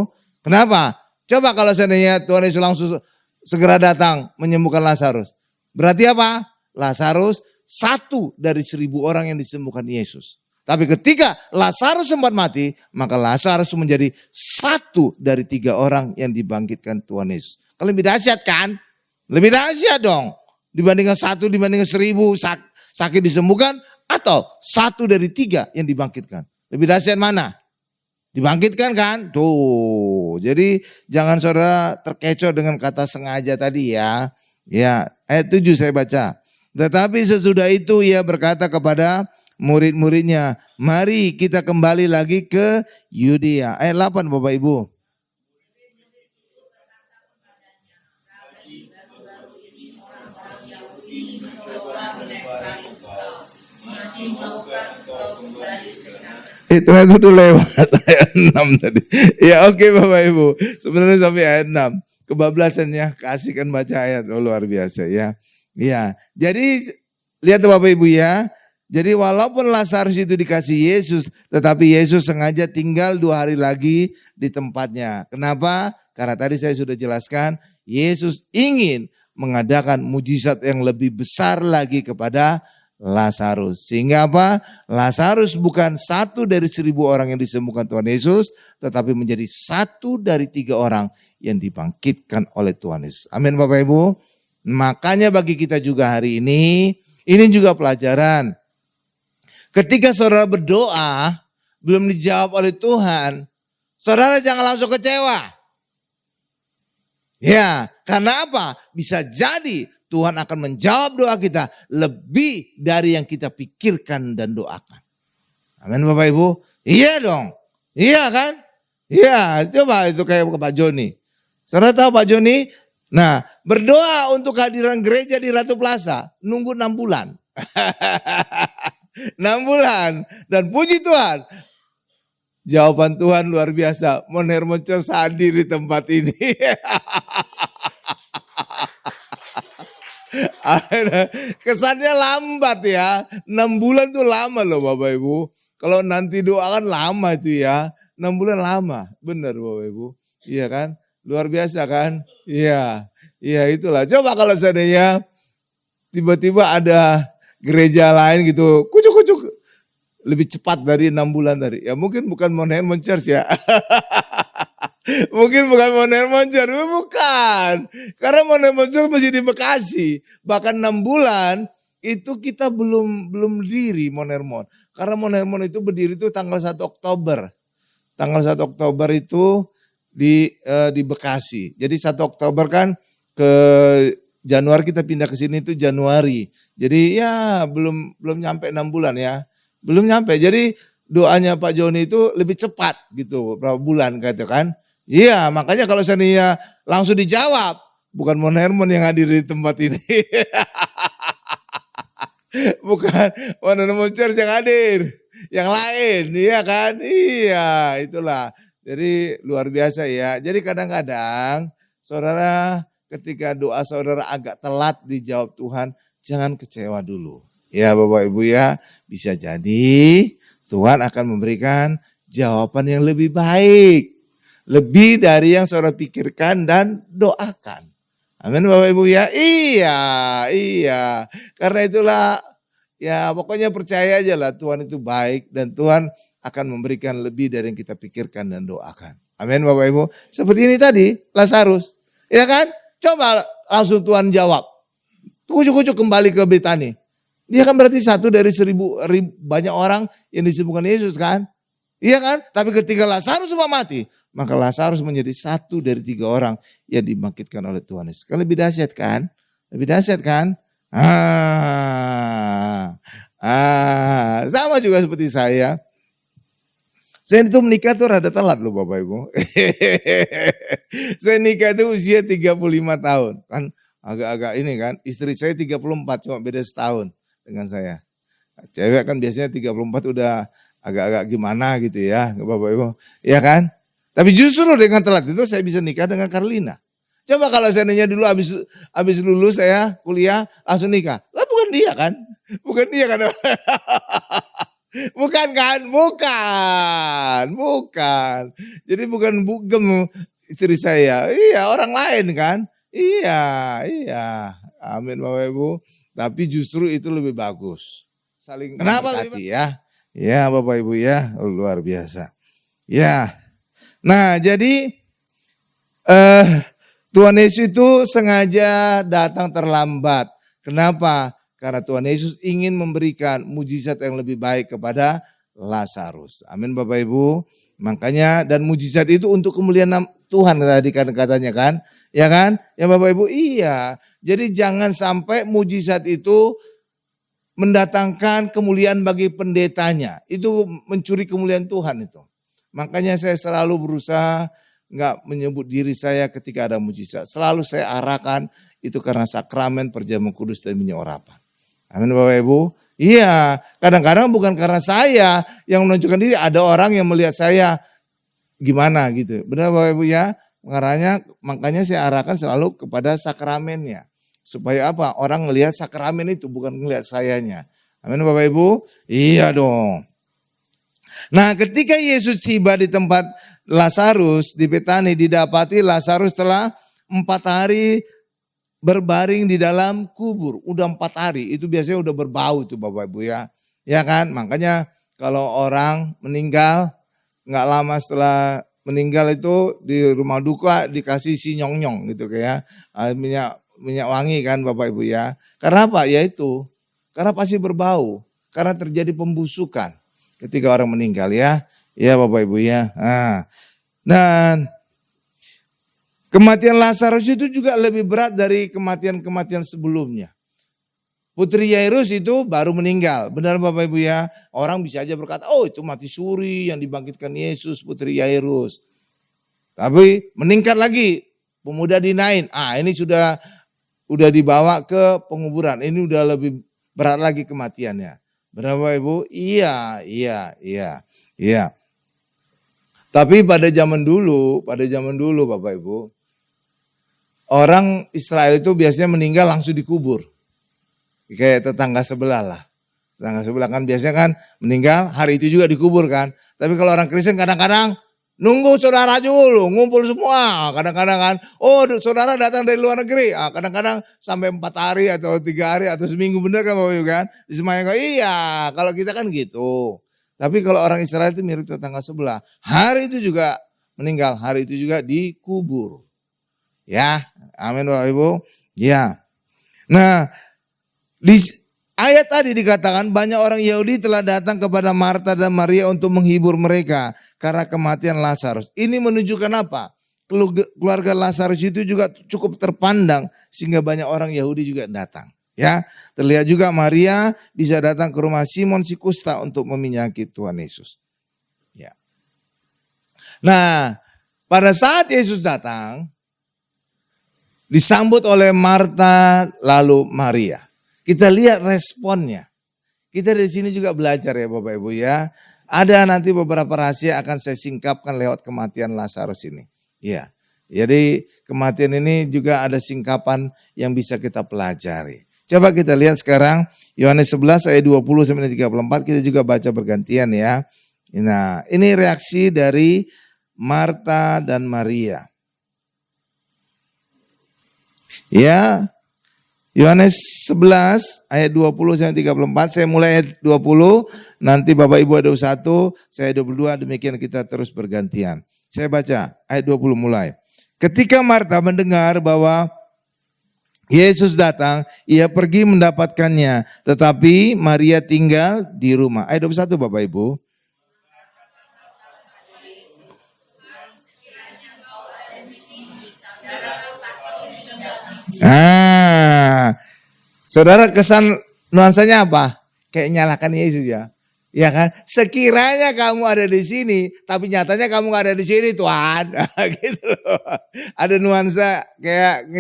Kenapa? Coba kalau seandainya Tuhan Yesus langsung segera datang menyembuhkan Lazarus. Berarti apa? Lazarus 1 dari 1000 orang yang disembuhkan Yesus. Tapi ketika Lazarus sempat mati, maka Lazarus menjadi 1 dari 3 orang yang dibangkitkan Tuhan Yesus. Kalau lebih dahsyat kan? Lebih dahsyat dong. Dibandingkan 1 dibandingkan 1000 sakit disembuhkan. Atau 1 dari 3 yang dibangkitkan. Lebih dahsyat mana? Dibangkitkan kan? Tuh. Jadi jangan saudara terkecoh dengan kata sengaja tadi ya. Ya, ayat 7 saya baca. Tetapi sesudah itu ia berkata kepada murid-muridnya, mari kita kembali lagi ke Yudea. Ayat 8 Bapak Ibu. Itu udah lewat ayat 6 tadi. Ya oke Bapak Ibu. Sebenarnya sampai ayat 6. Kebablasannya kasih kan baca ayat. Oh luar biasa ya. Ya. Jadi lihat Bapak Ibu ya. Jadi walaupun Lazarus itu dikasih Yesus, tetapi Yesus sengaja tinggal 2 hari lagi di tempatnya. Kenapa? Karena tadi saya sudah jelaskan, Yesus ingin mengadakan mujizat yang lebih besar lagi kepada Lazarus. Sehingga apa? Lazarus bukan 1 dari 1.000 orang yang disembuhkan Tuhan Yesus, tetapi menjadi 1 dari 3 orang yang dibangkitkan oleh Tuhan Yesus. Amin Bapak Ibu. Makanya bagi kita juga hari ini juga pelajaran. Ketika saudara berdoa, belum dijawab oleh Tuhan, saudara jangan langsung kecewa. Ya, karena apa? Bisa jadi Tuhan akan menjawab doa kita lebih dari yang kita pikirkan dan doakan. Amin Bapak Ibu. Iya dong. Iya kan? Iya, coba itu kayak Pak Joni. Saudara tahu Pak Joni? Nah, berdoa untuk kehadiran gereja di Ratu Plaza, nunggu 6 bulan. 6 bulan. Dan puji Tuhan, jawaban Tuhan luar biasa. Mon Hermon Church hadir di tempat ini. Kesannya lambat ya. 6 bulan tuh lama loh Bapak Ibu. Kalau nanti doakan lama itu ya. 6 bulan lama. Benar Bapak Ibu. Iya kan? Luar biasa kan? Iya. Iya itulah. Coba kalau seandainya tiba-tiba ada gereja lain gitu, kucuk-kucuk lebih cepat dari 6 bulan tadi. Ya mungkin bukan Mon Hermon Church ya. Mungkin bukan Mon Hermon Church, bukan. Karena Mon Hermon Church masih di Bekasi. Bahkan 6 bulan itu kita belum berdiri Mon Hermon. Karena Mon Hermon itu berdiri itu tanggal 1 Oktober. Tanggal 1 Oktober itu di Bekasi. Jadi 1 Oktober kan ke Januari kita pindah ke sini itu Januari. Jadi ya belum nyampe 6 bulan ya. Belum nyampe. Jadi doanya Pak Joni itu lebih cepat gitu. Berapa bulan gitu kan. Iya makanya kalau seandainya langsung dijawab. Bukan Mon Hermon yang hadir di tempat ini. Bukan Mon Hermon Church yang hadir. Yang lain iya kan. Iya itulah. Jadi luar biasa ya. Jadi kadang-kadang saudara ketika doa saudara agak telat dijawab Tuhan, jangan kecewa dulu. Ya Bapak Ibu ya, bisa jadi Tuhan akan memberikan jawaban yang lebih baik. Lebih dari yang saudara pikirkan dan doakan. Amin Bapak Ibu ya. Iya. Karena itulah ya pokoknya percaya aja lah Tuhan itu baik dan Tuhan akan memberikan lebih dari yang kita pikirkan dan doakan. Amin Bapak Ibu. Seperti ini tadi Lazarus. Ya kan? Coba langsung Tuhan jawab. Kucuk-kucuk kembali ke Betani. Dia kan berarti 1 dari 1.000 banyak orang yang disembuhkan Yesus kan. Iya kan? Tapi ketika Lazarus semua mati. Maka Lazarus menjadi 1 dari 3 orang yang dibangkitkan oleh Tuhan Yesus. Kan lebih dahsyat kan? Lebih dahsyat kan? Sama juga seperti saya. Saya itu menikah tuh rada telat loh Bapak Ibu. Saya nikah itu usia 35 tahun. Kan agak-agak ini kan. Istri saya 34 cuma beda setahun dengan saya. Cewek kan biasanya 34 udah agak-agak gimana gitu ya Bapak Ibu. Iya kan? Tapi justru dengan telat itu saya bisa nikah dengan Carlina. Coba kalau seandainya dulu habis lulus saya kuliah langsung nikah. Lah bukan dia kan? Bukan dia kan? Bukan kan? Bukan. Jadi bukan bugem istri saya. Iya orang lain kan? Iya. Amin Bapak Ibu. Tapi justru itu lebih bagus. Saling kenapa lebih ya? Ya Bapak Ibu ya. Luar biasa. Ya. Nah jadi Tuhan Yesus itu sengaja datang terlambat. Kenapa? Karena Tuhan Yesus ingin memberikan mujizat yang lebih baik kepada Lazarus. Amin Bapak Ibu. Makanya dan mujizat itu untuk kemuliaan Tuhan tadi katanya kan. Ya kan? Ya Bapak Ibu iya. Jadi jangan sampai mujizat itu mendatangkan kemuliaan bagi pendetanya. Itu mencuri kemuliaan Tuhan itu. Makanya saya selalu berusaha enggak menyebut diri saya ketika ada mujizat. Selalu saya arahkan itu karena sakramen perjamuan kudus dan minyak urapan. Amin Bapak Ibu. Iya, kadang-kadang bukan karena saya yang menunjukkan diri, ada orang yang melihat saya gimana gitu. Benar Bapak Ibu ya? Makanya saya arahkan selalu kepada sakramennya. Supaya apa? Orang melihat sakramen itu bukan melihat sayanya. Amin Bapak Ibu? Iya dong. Nah ketika Yesus tiba di tempat Lazarus di Betani, didapati Lazarus telah 4 hari berbaring di dalam kubur. Udah 4 hari, itu biasanya udah berbau tuh Bapak Ibu ya. Ya kan, makanya kalau orang meninggal, nggak lama setelah meninggal itu di rumah duka dikasih si nyong-nyong gitu kayak minyak wangi kan Bapak Ibu ya. Karena apa? Ya itu, karena pasti berbau, karena terjadi pembusukan ketika orang meninggal ya. Ya Bapak Ibu ya. Nah, dan kematian Lazarus itu juga lebih berat dari kematian-kematian sebelumnya. Putri Yairus itu baru meninggal. Benar Bapak Ibu ya. Orang bisa aja berkata, oh itu mati suri yang dibangkitkan Yesus, Putri Yairus. Tapi meningkat lagi, pemuda dinain. Ini sudah dibawa ke penguburan. Ini udah lebih berat lagi kematiannya. Benar Bapak Ibu? Iya. Tapi pada zaman dulu Bapak Ibu, orang Israel itu biasanya meninggal langsung dikubur. Kayak tetangga sebelah lah. Tetangga sebelah kan biasanya kan meninggal hari itu juga dikubur kan. Tapi kalau orang Kristen kadang-kadang nunggu saudara dulu, ngumpul semua. Kadang-kadang kan, oh saudara datang dari luar negeri. Kadang-kadang sampai 4 hari atau 3 hari atau seminggu, bener kan Bapak Ibu kan. Disemayangkan, iya kalau kita kan gitu. Tapi kalau orang Israel itu mirip tetangga sebelah. Hari itu juga meninggal, hari itu juga dikubur. Ya, amin Bapak Ibu. Ya. Nah, di ayat tadi dikatakan banyak orang Yahudi telah datang kepada Marta dan Maria untuk menghibur mereka karena kematian Lazarus. Ini menunjukkan apa? Keluarga Lazarus itu juga cukup terpandang sehingga banyak orang Yahudi juga datang. Ya, terlihat juga Maria bisa datang ke rumah Simon si kusta untuk meminyaki Tuhan Yesus. Ya. Nah, pada saat Yesus datang, disambut oleh Marta lalu Maria. Kita lihat responnya. Kita di sini juga belajar ya Bapak Ibu ya. Ada nanti beberapa rahasia akan saya singkapkan lewat kematian Lazarus ini. Ya. Jadi kematian ini juga ada singkapan yang bisa kita pelajari. Coba kita lihat sekarang Yohanes 11 ayat 20 sampai 34, kita juga baca bergantian ya. Nah, ini reaksi dari Marta dan Maria. Ya, Yohanes 11 ayat 20 sampai 34, saya mulai ayat 20, nanti Bapak Ibu ada 1, saya 22, demikian kita terus bergantian. Saya baca ayat 20 mulai. Ketika Marta mendengar bahwa Yesus datang, ia pergi mendapatkannya, tetapi Maria tinggal di rumah. Ayat 21 Bapak Ibu. Saudara kesan nuansanya apa? Kayak nyalakan Yesus ya. Ya kan? Sekiranya kamu ada di sini, tapi nyatanya kamu gak ada di sini Tuhan. Gitu loh. Ada nuansa kayak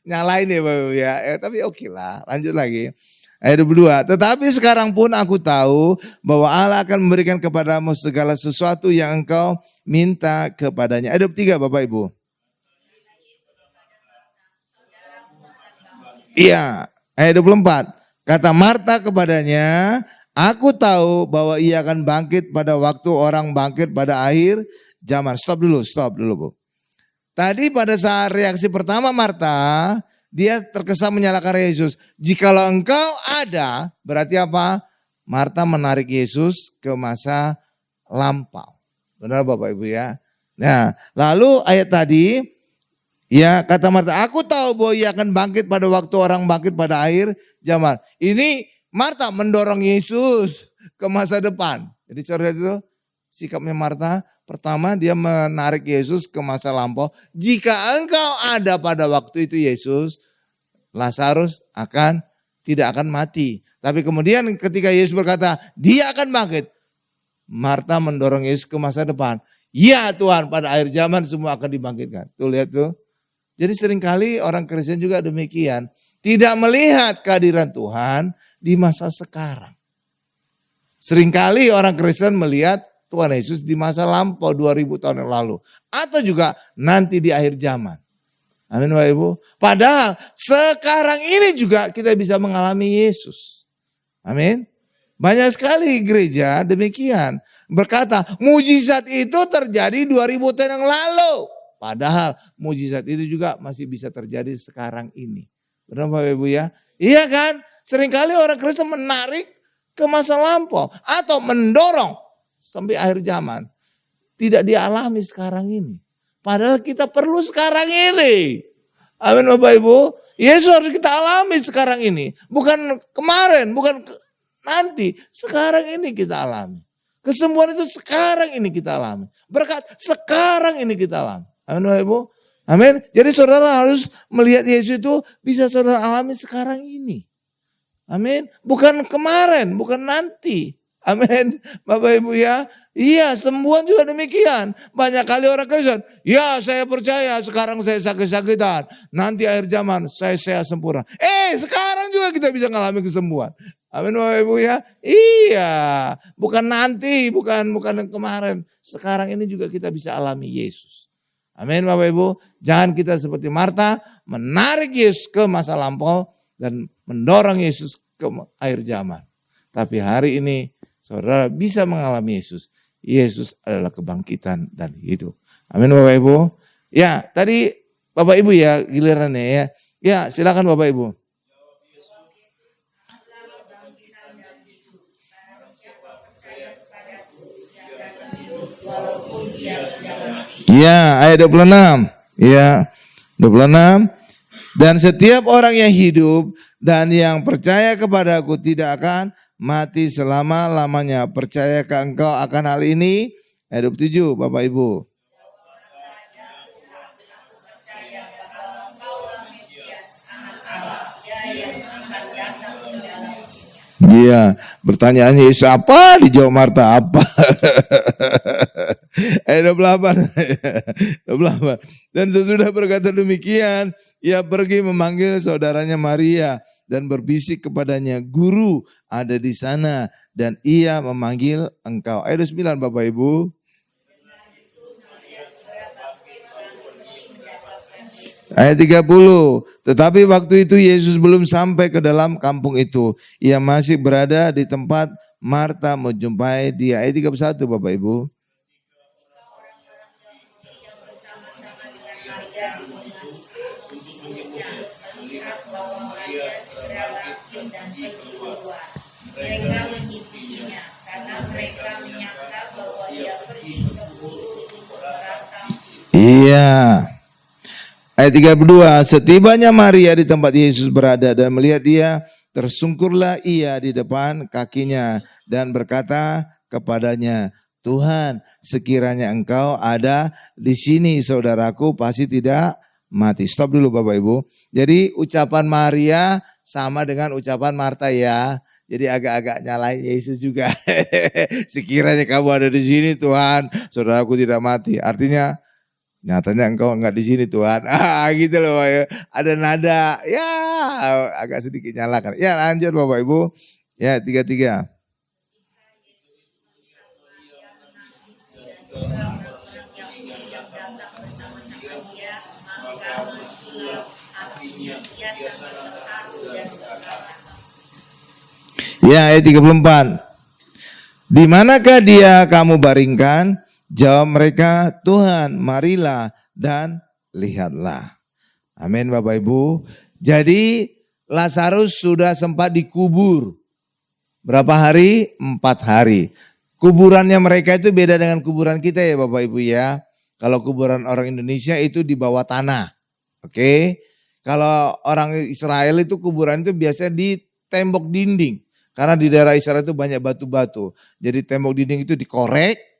nyalain ya Bapak ya. Tapi oke lah, lanjut lagi. Ayat 22. Tetapi sekarang pun aku tahu bahwa Allah akan memberikan kepadamu segala sesuatu yang engkau minta kepadanya. Ayat 23 Bapak Ibu. Iya, ayat 24. Kata Marta kepadanya, aku tahu bahwa ia akan bangkit pada waktu orang bangkit pada akhir zaman. Stop dulu Bu. Tadi pada saat reaksi pertama Marta, dia terkesan menyalahkan Yesus. Jikalau engkau ada, berarti apa? Marta menarik Yesus ke masa lampau. Benar Bapak Ibu ya. Nah, lalu ayat tadi, ya kata Marta, aku tahu bahwa ia akan bangkit pada waktu orang bangkit pada akhir zaman. Ini Marta mendorong Yesus ke masa depan. Jadi saudara itu sikapnya Marta, pertama dia menarik Yesus ke masa lampau. Jika engkau ada pada waktu itu Yesus, Lazarus tidak akan mati. Tapi kemudian ketika Yesus berkata, dia akan bangkit. Marta mendorong Yesus ke masa depan. Ya Tuhan, pada akhir zaman semua akan dibangkitkan. Tuh lihat tuh. Jadi seringkali orang Kristen juga demikian. Tidak melihat kehadiran Tuhan di masa sekarang. Seringkali orang Kristen melihat Tuhan Yesus di masa lampau 2000 tahun yang lalu. Atau juga nanti di akhir zaman. Amin Bapak Ibu. Padahal sekarang ini juga kita bisa mengalami Yesus. Amin. Banyak sekali gereja demikian. Berkata, mujizat itu terjadi 2000 tahun yang lalu. Padahal mujizat itu juga masih bisa terjadi sekarang ini. Benar Bapak Ibu ya? Iya kan? Seringkali orang Kristen menarik ke masa lampau. Atau mendorong sampai akhir zaman. Tidak dialami sekarang ini. Padahal kita perlu sekarang ini. Amin Bapak Ibu. Yesus harus kita alami sekarang ini. Bukan kemarin, bukan nanti. Sekarang ini kita alami. Kesembuhan itu sekarang ini kita alami. Berkat sekarang ini kita alami. Amin Bapak Ibu. Amin. Jadi saudara harus melihat Yesus itu bisa saudara alami sekarang ini. Amin. Bukan kemarin, bukan nanti. Amin. Bapak Ibu ya. Iya, sembuhan juga demikian. Banyak kali orang Kristen, ya saya percaya sekarang saya sakit-sakitan. Nanti akhir zaman saya sehat sempurna. Sekarang juga kita bisa mengalami kesembuhan. Amin Bapak Ibu ya. Iya, bukan nanti, bukan yang kemarin. Sekarang ini juga kita bisa alami Yesus. Amin Bapak Ibu. Jangan kita seperti Marta menarik Yesus ke masa lampau dan mendorong Yesus ke akhir zaman. Tapi hari ini saudara bisa mengalami Yesus. Yesus adalah kebangkitan dan hidup. Amin Bapak Ibu. Ya, tadi Bapak Ibu ya gilirannya ya. Ya, silakan Bapak Ibu. Ya, ayat 26. Ya, 26. Dan setiap orang yang hidup dan yang percaya kepadaku tidak akan mati selama-lamanya. Percayakah engkau akan hal ini? Ayat 27 Bapak Ibu. Iya, pertanyaannya Yesus apa? Dijawab Marta apa? Ayat 28. 28. Dan sesudah berkata demikian, ia pergi memanggil saudaranya Maria dan berbisik kepadanya, Guru ada di sana dan ia memanggil engkau. Ayat 9 Bapak Ibu. Ayat 30, tetapi waktu itu Yesus belum sampai ke dalam kampung itu. Ia masih berada di tempat Marta menjumpai dia. Ayat 31 Bapak Ibu. Mereka mengikutinya karena mereka menyangka bahwa dia pergi ke bukit untuk beratang. Iya. Ayat 32, setibanya Maria di tempat Yesus berada dan melihat dia, tersungkurlah ia di depan kakinya dan berkata kepadanya, Tuhan, sekiranya engkau ada di sini, saudaraku pasti tidak mati. Stop dulu Bapak Ibu. Jadi ucapan Maria sama dengan ucapan Marta ya. Jadi agak-agak nyalain Yesus juga. Sekiranya kamu ada di sini Tuhan, saudaraku tidak mati. Artinya nyatanya engkau enggak di sini Tuhan. Gitu loh Pak ya. Ada nada ya agak sedikit nyalakan. Ya lanjut Bapak Ibu. Ya 33. Ya ayat 34. Di manakah dia kamu baringkan? Jawab mereka, Tuhan marilah dan lihatlah. Amin Bapak Ibu. Jadi Lazarus sudah sempat dikubur. Berapa hari? 4 hari. Kuburannya mereka itu beda dengan kuburan kita ya Bapak Ibu ya. Kalau kuburan orang Indonesia itu di bawah tanah. Oke. Kalau orang Israel itu kuburan itu biasanya di tembok dinding. Karena di daerah Israel itu banyak batu-batu. Jadi tembok dinding itu dikorek.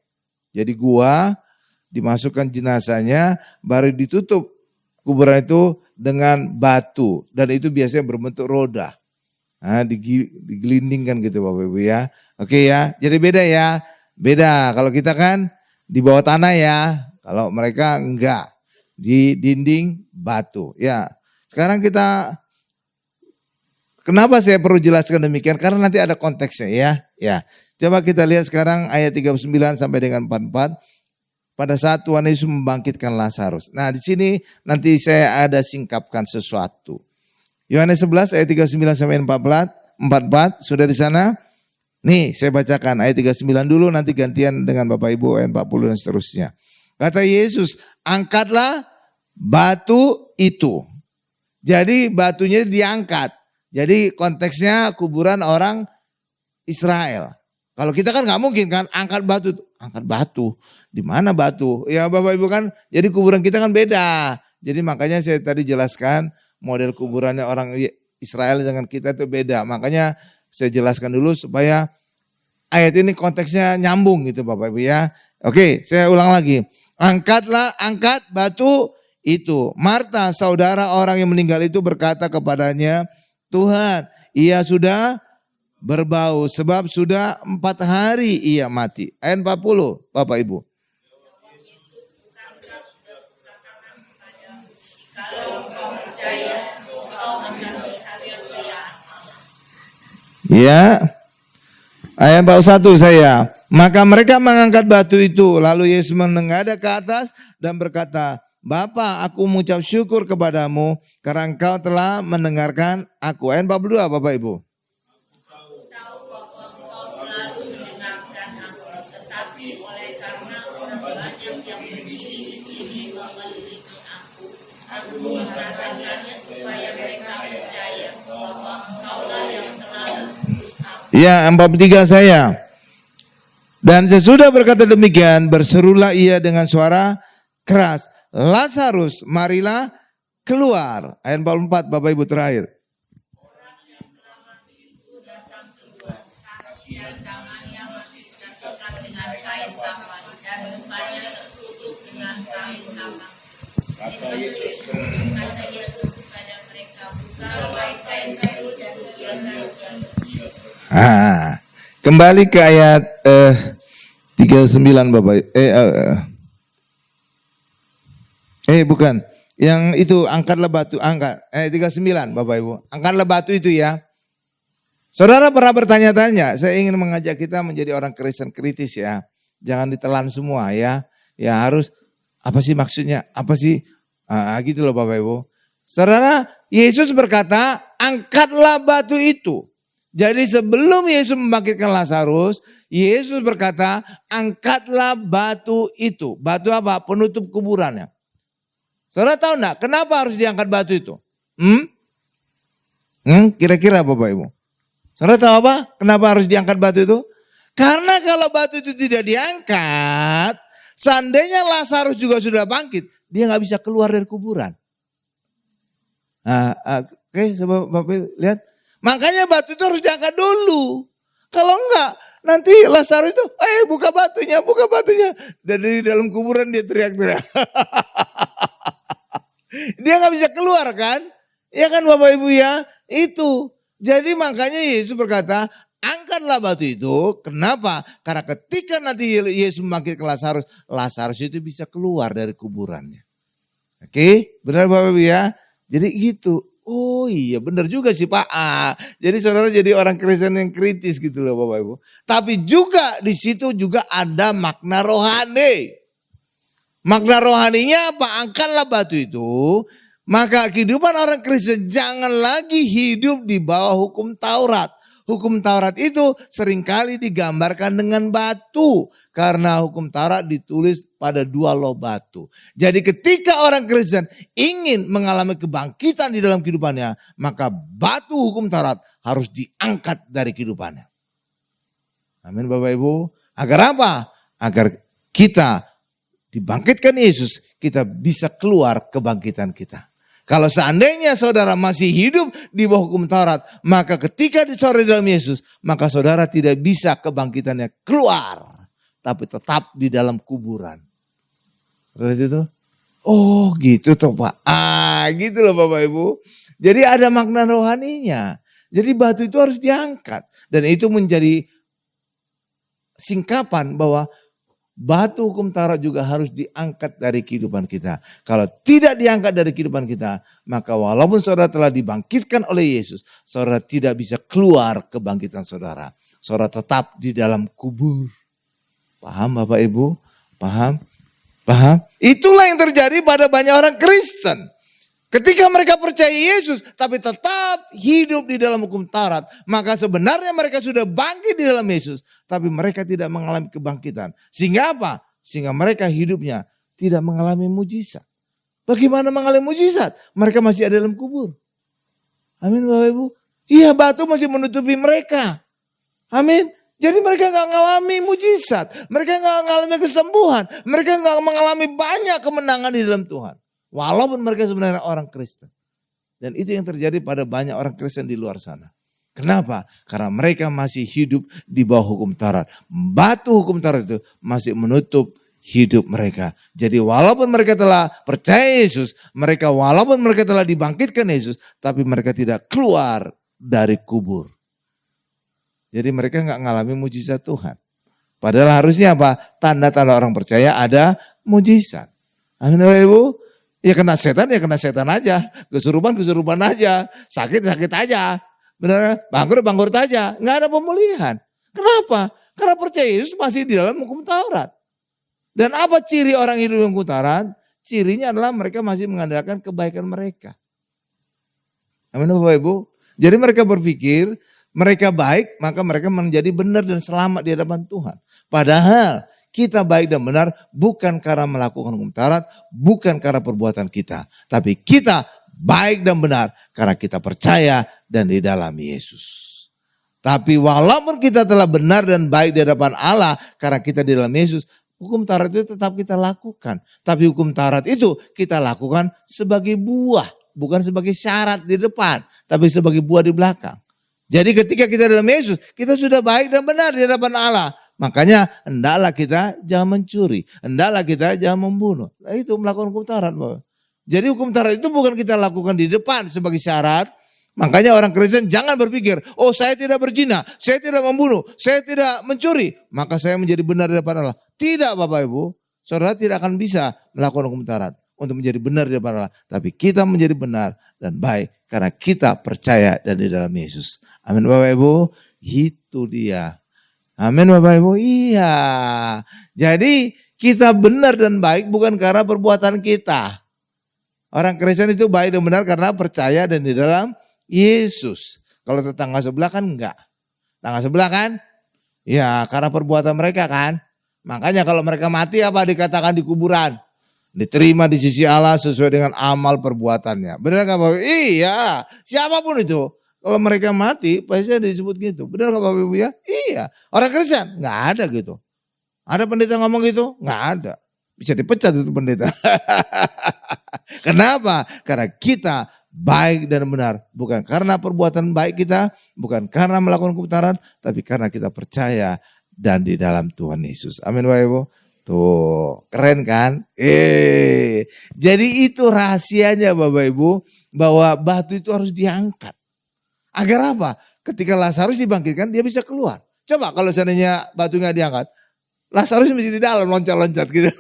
Jadi gua dimasukkan jenazahnya baru ditutup kuburan itu dengan batu. Dan itu biasanya berbentuk roda. Nah, digelindingkan gitu Bapak Ibu ya. Oke ya, jadi beda ya. Beda, kalau kita kan di bawah tanah ya. Kalau mereka enggak, di dinding batu. Ya, sekarang kita, kenapa saya perlu jelaskan demikian? Karena nanti ada konteksnya ya. Ya, coba kita lihat sekarang ayat 39 sampai dengan 44. Pada saat Tuhan Yesus membangkitkan Lazarus. Nah di sini nanti saya ada singkapkan sesuatu. Yohanes 11 ayat 39 sampai 44. 44, sudah di sana? Nih saya bacakan ayat 39 dulu, nanti gantian dengan Bapak Ibu ayat 40 dan seterusnya. Kata Yesus, angkatlah batu itu. Jadi batunya diangkat. Jadi konteksnya kuburan orang Israel. Kalau kita kan nggak mungkin kan angkat batu. Angkat batu, di mana batu? Ya Bapak Ibu kan, jadi kuburan kita kan beda. Jadi makanya saya tadi jelaskan model kuburannya orang Israel dengan kita itu beda. Makanya saya jelaskan dulu supaya ayat ini konteksnya nyambung gitu Bapak Ibu ya. Oke, saya ulang lagi. Angkat batu itu. Marta, saudara orang yang meninggal itu berkata kepadanya, Tuhan, ia sudah berbau sebab sudah 4 hari ia mati. Ayat 40 Bapak Ibu. Ya. Ayat 41 saya. Maka mereka mengangkat batu itu. Lalu Yesus menengadah ke atas dan berkata, Bapa, aku mengucap syukur kepadamu karena engkau telah mendengarkan aku. Ayat 42 Bapak Ibu. Ya, 43 saya. Dan sesudah berkata demikian, berserulah ia dengan suara keras, Lazarus, marilah keluar. Ayat 44 Bapak Ibu terakhir. Kembali ke ayat 39 Bapak. Bukan. Yang itu angkatlah batu, angkat. 39 Bapak Ibu. Angkatlah batu itu ya. Saudara pernah bertanya-tanya, saya ingin mengajak kita menjadi orang Kristen kritis ya. Jangan ditelan semua ya. Ya harus, apa sih maksudnya? Apa sih? Gitu loh Bapak Ibu. Saudara, Yesus berkata, angkatlah batu itu. Jadi sebelum Yesus membangkitkan Lazarus, Yesus berkata, angkatlah batu itu. Batu apa? Penutup kuburannya. Saudara tahu enggak kenapa harus diangkat batu itu? Kira-kira Bapak Ibu. Saudara tahu apa? Kenapa harus diangkat batu itu? Karena kalau batu itu tidak diangkat, seandainya Lazarus juga sudah bangkit, dia nggak bisa keluar dari kuburan. Oke, Bapak lihat. Makanya batu itu harus diangkat dulu. Kalau enggak, nanti Lazarus itu, buka batunya. Dari dalam kuburan dia teriak-teriak. Dia nggak bisa keluar kan? Ya kan Bapak Ibu ya? Itu. Jadi makanya Yesus berkata, angkatlah batu itu. Kenapa? Karena ketika nanti Yesus membangkitkan Lazarus, Lazarus itu bisa keluar dari kuburannya. Oke, benar Bapak Ibu ya? Jadi gitu. Oh iya benar juga sih Pak. Jadi saudara jadi orang Kristen yang kritis gitu loh Bapak Ibu. Tapi juga di situ juga ada makna rohani. Makna rohaninya apa? Angkatlah batu itu. Maka kehidupan orang Kristen jangan lagi hidup di bawah hukum Taurat. Hukum Taurat itu seringkali digambarkan dengan batu. Karena hukum Taurat ditulis pada 2 loh batu. Jadi ketika orang Kristen ingin mengalami kebangkitan di dalam kehidupannya. Maka batu hukum Taurat harus diangkat dari kehidupannya. Amin Bapak Ibu. Agar apa? Agar kita dibangkitkan Yesus. Kita bisa keluar kebangkitan kita. Kalau seandainya saudara masih hidup di bawah hukum Taurat, maka ketika disorot di dalam Yesus, maka saudara tidak bisa kebangkitannya keluar, tapi tetap di dalam kuburan. Seperti itu? Oh gitu toh Pak. Gitu loh Bapak Ibu. Jadi ada makna rohaninya. Jadi batu itu harus diangkat. Dan itu menjadi singkapan bahwa batu hukum Taurat juga harus diangkat dari kehidupan kita. Kalau tidak diangkat dari kehidupan kita, maka walaupun saudara telah dibangkitkan oleh Yesus, saudara tidak bisa keluar kebangkitan saudara. Saudara tetap di dalam kubur. Paham Bapak Ibu? Paham? Itulah yang terjadi pada banyak orang Kristen. Ketika mereka percaya Yesus, tapi tetap hidup di dalam hukum Taurat, maka sebenarnya mereka sudah bangkit di dalam Yesus, tapi mereka tidak mengalami kebangkitan. Sehingga apa? Sehingga mereka hidupnya tidak mengalami mujizat. Bagaimana mengalami mujizat? Mereka masih ada dalam kubur. Amin Bapak Ibu. Iya, batu masih menutupi mereka. Amin. Jadi mereka nggak mengalami mujizat. Mereka nggak mengalami kesembuhan. Mereka nggak mengalami banyak kemenangan di dalam Tuhan. Walaupun mereka sebenarnya orang Kristen. Dan itu yang terjadi pada banyak orang Kristen di luar sana. Kenapa? Karena mereka masih hidup di bawah hukum Taurat. Batu hukum Taurat itu masih menutup hidup mereka. Jadi walaupun mereka telah percaya Yesus, walaupun mereka telah dibangkitkan Yesus, tapi mereka tidak keluar dari kubur. Jadi mereka nggak mengalami mujizat Tuhan. Padahal harusnya apa? Tanda-tanda orang percaya ada mujizat. Amin Bapak Ibu. Ya kena setan aja. Kesurupan aja. Sakit aja. Benar, bangkrut aja. Nggak ada pemulihan. Kenapa? Karena percaya Yesus masih di dalam hukum Taurat. Dan apa ciri orang hidup dalam hukum Taurat? Cirinya adalah mereka masih mengandalkan kebaikan mereka. Amin Bapak Ibu. Jadi mereka berpikir mereka baik, maka mereka menjadi benar dan selamat di hadapan Tuhan. Padahal kita baik dan benar bukan karena melakukan hukum Taurat, bukan karena perbuatan kita. Tapi kita baik dan benar karena kita percaya dan di dalam Yesus. Tapi walaupun kita telah benar dan baik di hadapan Allah karena kita di dalam Yesus, hukum Taurat itu tetap kita lakukan. Tapi hukum Taurat itu kita lakukan sebagai buah, bukan sebagai syarat di depan, tapi sebagai buah di belakang. Jadi ketika kita dalam Yesus, kita sudah baik dan benar di hadapan Allah. Makanya hendaklah kita jangan mencuri, hendaklah kita jangan membunuh. Nah, itu melakukan hukum Taurat. Jadi hukum Taurat itu bukan kita lakukan di depan sebagai syarat. Makanya orang Kristen jangan berpikir, oh saya tidak berzina, saya tidak membunuh, saya tidak mencuri, maka saya menjadi benar di hadapan Allah. Tidak Bapak Ibu, saudara tidak akan bisa melakukan hukum Taurat untuk menjadi benar di hadapan Allah. Tapi kita menjadi benar dan baik karena kita percaya dan di dalam Yesus. Amin Bapak Ibu, itu dia. Amin Bapak Ibu, iya. Jadi kita benar dan baik bukan karena perbuatan kita. Orang Kristen itu baik dan benar karena percaya dan di dalam Yesus. Kalau tetangga sebelah kan enggak. Tetangga sebelah kan, ya karena perbuatan mereka kan. Makanya kalau mereka mati apa dikatakan di kuburan? Diterima di sisi Allah sesuai dengan amal perbuatannya. Benar nggak Bapak? Iya, siapapun itu. Kalau mereka mati, pasti disebut gitu. Benar nggak Bapak Ibu ya? Iya. Orang Kristen nggak ada gitu. Ada pendeta ngomong gitu? Nggak ada. Bisa dipecat itu pendeta. Kenapa? Karena kita baik dan benar. Bukan karena perbuatan baik kita, bukan karena melakukan hukum Taurat, tapi karena kita percaya dan di dalam Tuhan Yesus. Amin Bapak Ibu. Tuh, keren kan? Jadi itu rahasianya Bapak Ibu, bahwa batu itu harus diangkat. Agar apa? Ketika Lazarus dibangkitkan, dia bisa keluar. Coba kalau seandainya batu nggak diangkat, Lazarus masih di dalam loncat-loncat gitu.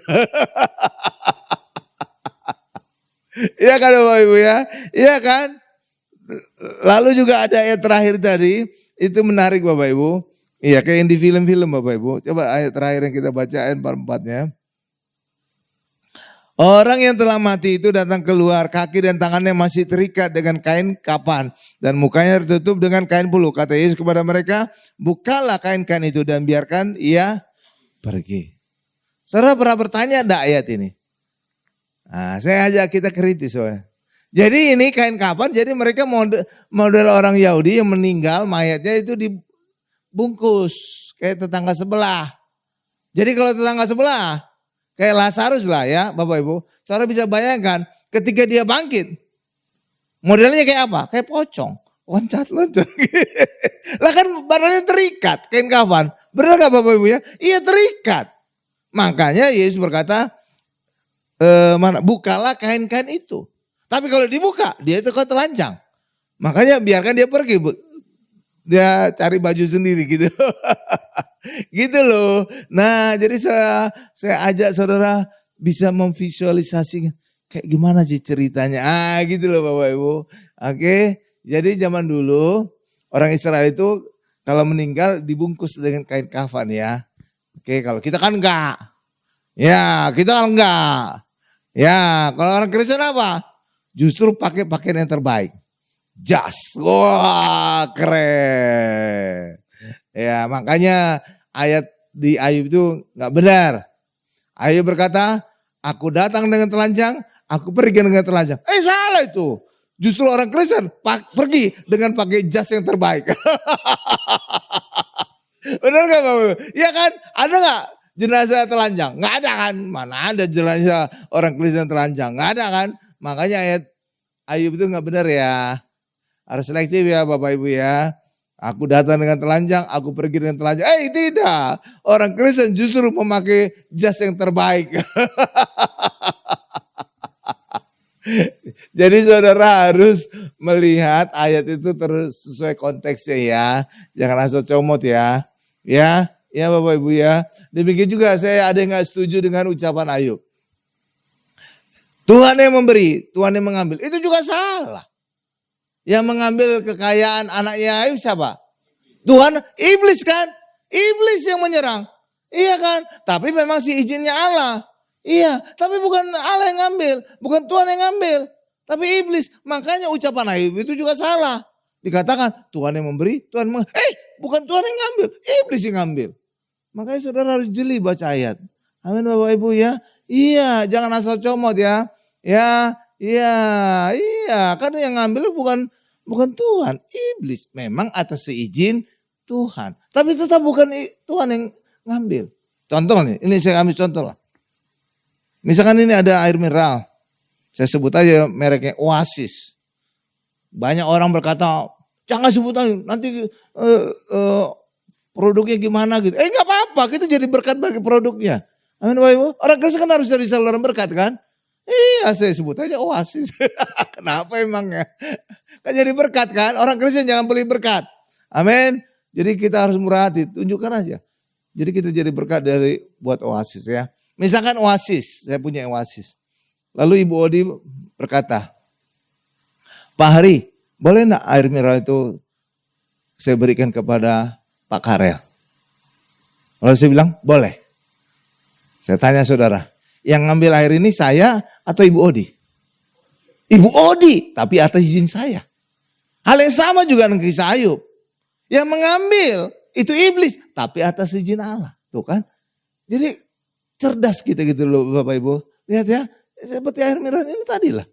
Iya kan Bapak Ibu ya? Iya kan? Lalu juga ada ayat terakhir tadi, itu menarik Bapak Ibu. Iya kayak yang di film-film Bapak Ibu. Coba ayat terakhir yang kita baca ayat 44-nya. Orang yang telah mati itu datang keluar, kaki dan tangannya masih terikat dengan kain kapan dan mukanya tertutup dengan kain puluh. Kata Yesus kepada mereka, bukalah kain-kain itu dan biarkan ia pergi. Saudara pernah bertanya enggak ayat ini? Nah, saya ajak kita kritis. Jadi ini kain kapan, jadi mereka model orang Yahudi yang meninggal, mayatnya itu dibungkus kayak tetangga sebelah. Jadi kalau tetangga sebelah, kayak Lazarus lah ya Bapak Ibu. Saudara bisa bayangkan ketika dia bangkit. Modelnya kayak apa? Kayak pocong. Loncat-loncat. Lah kan badannya terikat kain kafan. Benar gak Bapak Ibu ya? Iya terikat. Makanya Yesus berkata, bukalah kain-kain itu. Tapi kalau dibuka dia itu kok telanjang. Makanya biarkan dia pergi. Dia cari baju sendiri gitu. Gitu loh. Nah jadi saya ajak saudara bisa memvisualisasikan kayak gimana sih ceritanya. Gitu loh Bapak Ibu. Oke. Jadi zaman dulu orang Israel itu kalau meninggal dibungkus dengan kain kafan ya. Oke, kalau kita kan enggak. Ya kita kan enggak. Ya kalau orang Kristen apa? justru pakai pakaian yang terbaik. Jas, wah keren. Ya makanya ayat di Ayub itu nggak benar. Ayub berkata, aku datang dengan telanjang, aku pergi dengan telanjang. Salah itu. Justru orang Kristen pergi dengan pakai jas yang terbaik. Benar gak Bapak? Iya kan? Ada gak jenazah telanjang? Nggak ada kan? Mana ada jenazah orang Kristen telanjang? Nggak ada kan? Makanya ayat Ayub itu nggak benar ya. Harus selektif ya Bapak Ibu ya. Aku datang dengan telanjang, aku pergi dengan telanjang. Tidak. Orang Kristen justru memakai jas yang terbaik. Jadi saudara harus melihat ayat itu sesuai konteksnya ya. Jangan asal comot ya. Ya Bapak Ibu ya. Demikian juga saya ada yang gak setuju dengan ucapan Ayub. Tuhan yang memberi, Tuhan yang mengambil. Itu juga salah. Yang mengambil kekayaan anaknya Ayub siapa? Tuhan, iblis kan? Iblis yang menyerang. Iya kan? Tapi memang si izinnya Allah. Iya, tapi bukan Allah yang ngambil, bukan Tuhan yang ngambil, tapi iblis. Makanya ucapan Ayub itu juga salah. Dikatakan Tuhan yang memberi, Tuhan bukan Tuhan yang ngambil, iblis yang ngambil. Makanya saudara harus jeli baca ayat. Amin Bapak Ibu ya. Iya, jangan asal comot ya. Iya, karena yang ngambil bukan Tuhan, iblis. Memang atas seizin Tuhan, tapi tetap bukan Tuhan yang ngambil. Contoh nih, ini saya ambil contoh lah. Misalkan ini ada air mineral, saya sebut aja mereknya Oasis. Banyak orang berkata, jangan sebut aja, nanti produknya gimana gitu. Nggak apa-apa, kita jadi berkat bagi produknya. Amin Bapak Ibu. Orang Kristen kan harus jadi saluran berkat kan? Iya, saya sebut aja Oasis. Kenapa emangnya? Kan jadi berkat kan? Orang Kristen jangan beli berkat. Amin. Jadi kita harus murah hati, tunjukkan aja. Jadi kita jadi berkat buat Oasis ya. Misalkan Oasis, saya punya Oasis. Lalu Ibu Odi berkata, Pak Hari, boleh enggak air mineral itu saya berikan kepada Pak Karel? Lalu saya bilang, boleh. Saya tanya saudara, yang ngambil air ini saya atau Ibu Odi? Ibu Odi, tapi atas izin saya. Hal yang sama juga dengan kisah Ayub. Yang mengambil itu iblis, tapi atas izin Allah. Tuh kan. Jadi cerdas kita gitu loh Bapak Ibu. Lihat ya, seperti air mineral ini tadi lah.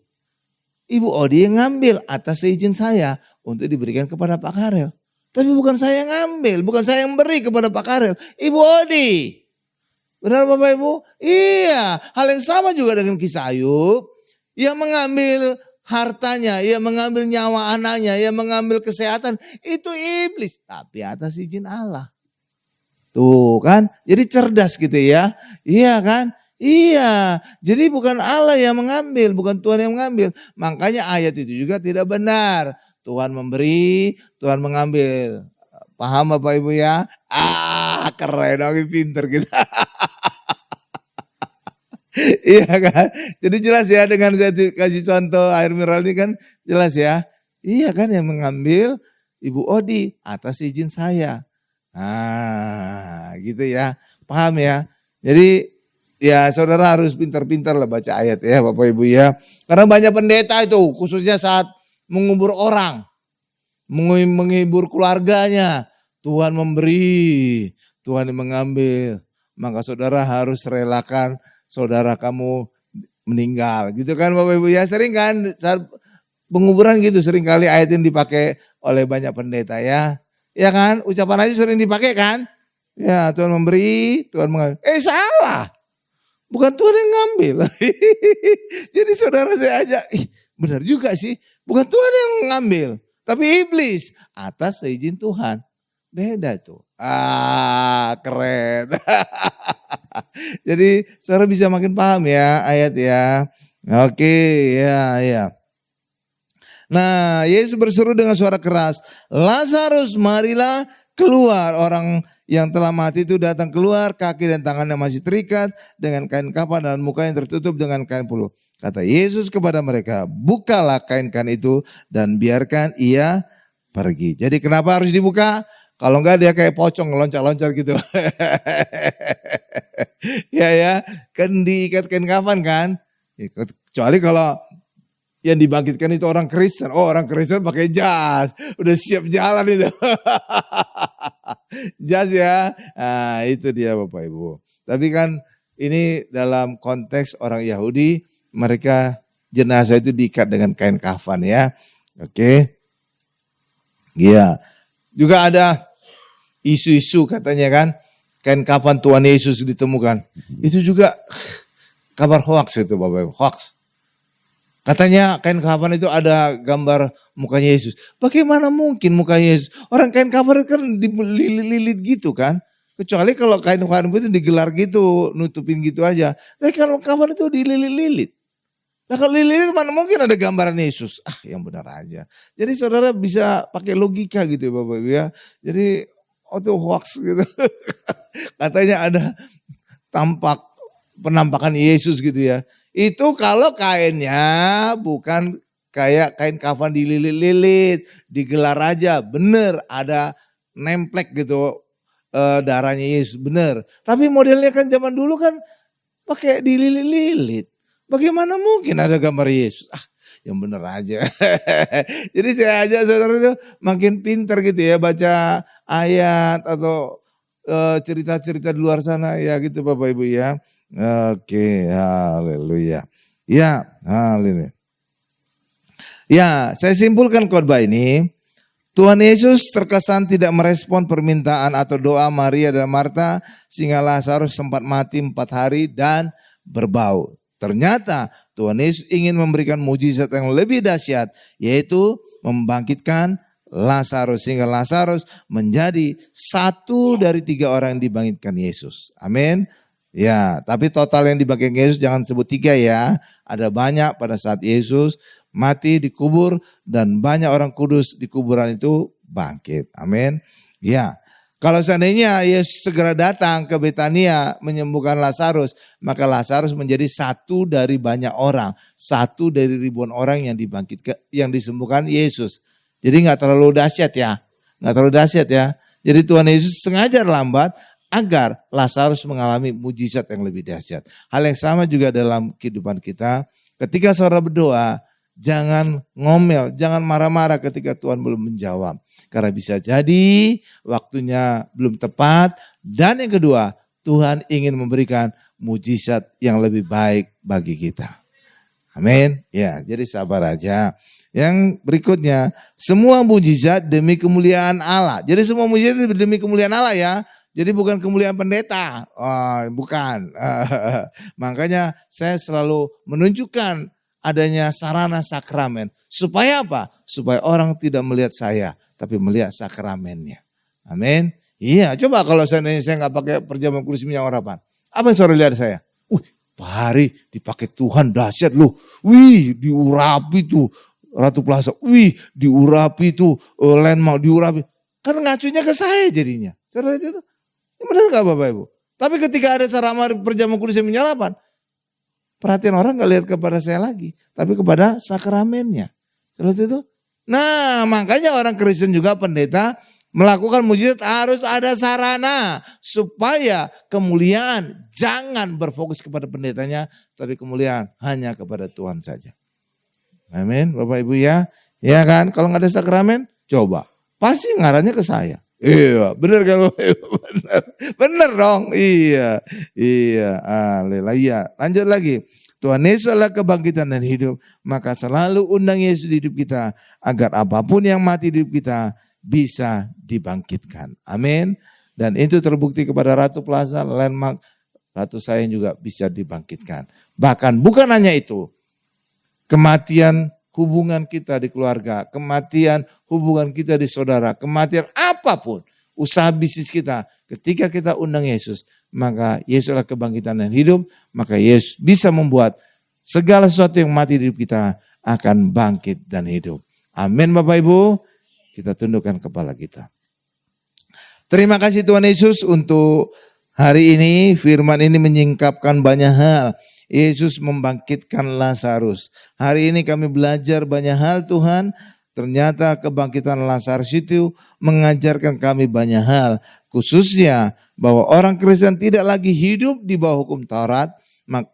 Ibu Odi yang ngambil atas izin saya untuk diberikan kepada Pak Karel. Tapi bukan saya yang ngambil, bukan saya yang beri kepada Pak Karel. Ibu Odi. Benar Bapak Ibu? Iya, hal yang sama juga dengan kisah Ayub. Yang mengambil hartanya, yang mengambil nyawa anaknya, yang mengambil kesehatan. Itu iblis, tapi atas izin Allah. Tuh kan, jadi cerdas gitu ya. Iya kan? Iya, jadi bukan Allah yang mengambil, bukan Tuhan yang mengambil. Makanya ayat itu juga tidak benar. Tuhan memberi, Tuhan mengambil. Paham Bapak Ibu ya? Keren, oke pinter kita. Iya kan? Jadi jelas ya dengan saya kasih contoh air mineral ini kan jelas ya. Iya kan yang mengambil Ibu Odi atas izin saya. Gitu ya. Paham ya? Jadi ya saudara harus pintar-pintar lah baca ayat ya Bapak Ibu ya. Karena banyak pendeta itu khususnya saat mengubur orang. Menghibur keluarganya. Tuhan memberi, Tuhan yang mengambil. Maka saudara harus relakan saudara kamu meninggal. Gitu kan Bapak Ibu ya. Sering kan saat penguburan gitu sering kali ayat ini dipakai oleh banyak pendeta ya. Ya kan, ucapan aja sering dipakai kan. Ya Tuhan memberi, Tuhan mengambil. Salah. Bukan Tuhan yang ngambil. Jadi saudara saya ajak, benar juga sih. Bukan Tuhan yang ngambil. Tapi iblis atas seizin Tuhan. Beda tuh. Keren. Jadi saudara bisa makin paham ya ayat ya. Oke, ya. Nah, Yesus berseru dengan suara keras, Lazarus marilah keluar. Orang yang telah mati itu datang keluar, kaki dan tangannya masih terikat dengan kain kapan dan mukanya tertutup dengan kain puluh. Kata Yesus kepada mereka, bukalah kain-kain itu dan biarkan ia pergi. Jadi kenapa harus dibuka? Kalau enggak dia kayak pocong loncat-loncat gitu. ya, kan diikat kain kafan kan. Kecuali kalau yang dibangkitkan itu orang Kristen. Oh, orang Kristen pakai jas, udah siap jalan itu. Jas ya, nah, itu dia Bapak Ibu. Tapi kan ini dalam konteks orang Yahudi, mereka jenazah itu diikat dengan kain kafan ya. Oke. Iya. Juga ada isu-isu katanya kan, kain kafan Tuhan Yesus ditemukan. Itu juga kabar hoax itu Bapak Ibu, hoax. Katanya kain kafan itu ada gambar mukanya Yesus. Bagaimana mungkin muka Yesus? Orang kain kafan itu kan dililit gitu kan. Kecuali kalau kain kafan itu digelar gitu, nutupin gitu aja. Tapi kalau kafan itu dililit-lilit. Nah kalau dililit mana mungkin ada gambaran Yesus. Yang benar aja. Jadi saudara bisa pakai logika gitu ya Bapak Ibu ya. Jadi itu hoax gitu. Katanya ada penampakan Yesus gitu ya. Itu kalau kainnya bukan kayak kain kafan dililit-lilit, digelar aja, bener ada nemplek gitu darahnya Yesus, bener. Tapi modelnya kan zaman dulu kan pakai dililit-lilit. Bagaimana mungkin ada gambar Yesus? Yang bener aja. Jadi saya aja saudara itu makin pintar gitu ya baca ayat atau cerita-cerita di luar sana ya gitu Bapak Ibu ya. Oke, haleluya. Ya, haleluya. Ya, saya simpulkan khotbah ini. Tuhan Yesus terkesan tidak merespon permintaan atau doa Maria dan Marta sehingga Lazarus sempat mati 4 hari dan berbau. Ternyata Tuhan Yesus ingin memberikan mujizat yang lebih dahsyat, yaitu membangkitkan Lazarus sehingga Lazarus menjadi 1 dari 3 orang yang dibangkitkan Yesus. Amin. Ya, tapi total yang dibangkitkan Yesus jangan sebut 3 ya. Ada banyak pada saat Yesus mati dikubur dan banyak orang kudus di kuburan itu bangkit. Amin. Ya, kalau seandainya Yesus segera datang ke Betania menyembuhkan Lazarus, maka Lazarus menjadi 1 dari banyak orang, 1 dari ribuan orang yang dibangkitkan, yang disembuhkan Yesus. Jadi nggak terlalu dahsyat ya, nggak terlalu dahsyat ya. Jadi Tuhan Yesus sengaja lambat agar Lazarus mengalami mujizat yang lebih dahsyat. Hal yang sama juga dalam kehidupan kita. Ketika saudara berdoa, jangan ngomel, jangan marah-marah ketika Tuhan belum menjawab. Karena bisa jadi waktunya belum tepat. Dan yang kedua, Tuhan ingin memberikan mujizat yang lebih baik bagi kita. Amin. Ya, jadi sabar aja. Yang berikutnya, semua mujizat demi kemuliaan Allah. Jadi semua mujizat demi kemuliaan Allah ya. Jadi bukan kemuliaan pendeta, bukan. Makanya saya selalu menunjukkan adanya sarana sakramen. Supaya apa? Supaya orang tidak melihat saya, tapi melihat sakramennya. Amin. Iya, coba kalau saya nggak pakai perjamuan kudus minyak urapan. Apa yang saudara lihat saya? Pak Hari dipakai Tuhan dahsyat loh. Wih, diurapi tuh Ratu Plaza. Wih, diurapi tuh landmark, diurapi. Kan ngacunya ke saya jadinya. Saudara lihat itu? Benar gak Bapak Ibu? Tapi ketika ada sarana perjamuan kudus yang menyalapan, perhatian orang gak lihat kepada saya lagi, tapi kepada sakramennya. Seperti itu. Nah, makanya orang Kristen juga pendeta melakukan mujizat harus ada sarana supaya kemuliaan jangan berfokus kepada pendetanya, tapi kemuliaan hanya kepada Tuhan saja. Amin, Bapak Ibu ya. Ya kan, kalau nggak ada sakramen, coba pasti ngarahnya ke saya. Iya, benar kan Bapak Ibu? Benar dong. Iya. Haleluya. Lanjut lagi. Tuhan Yesus adalah kebangkitan dan hidup, maka selalu undang Yesus di hidup kita agar apapun yang mati di hidup kita bisa dibangkitkan. Amin. Dan itu terbukti kepada Ratu Plaza, landmark Ratu Sayang juga bisa dibangkitkan. Bahkan bukan hanya itu, kematian hubungan kita di keluarga, kematian hubungan kita di saudara, kematian apapun, usaha bisnis kita, ketika kita undang Yesus, maka Yesus adalah kebangkitan dan hidup, maka Yesus bisa membuat segala sesuatu yang mati di hidup kita akan bangkit dan hidup. Amin Bapak Ibu, kita tundukkan kepala kita. Terima kasih Tuhan Yesus untuk hari ini, firman ini menyingkapkan banyak hal. Yesus membangkitkan Lazarus. Hari ini kami belajar banyak hal Tuhan. Ternyata kebangkitan Lazarus itu mengajarkan kami banyak hal. Khususnya bahwa orang Kristen tidak lagi hidup di bawah hukum Taurat.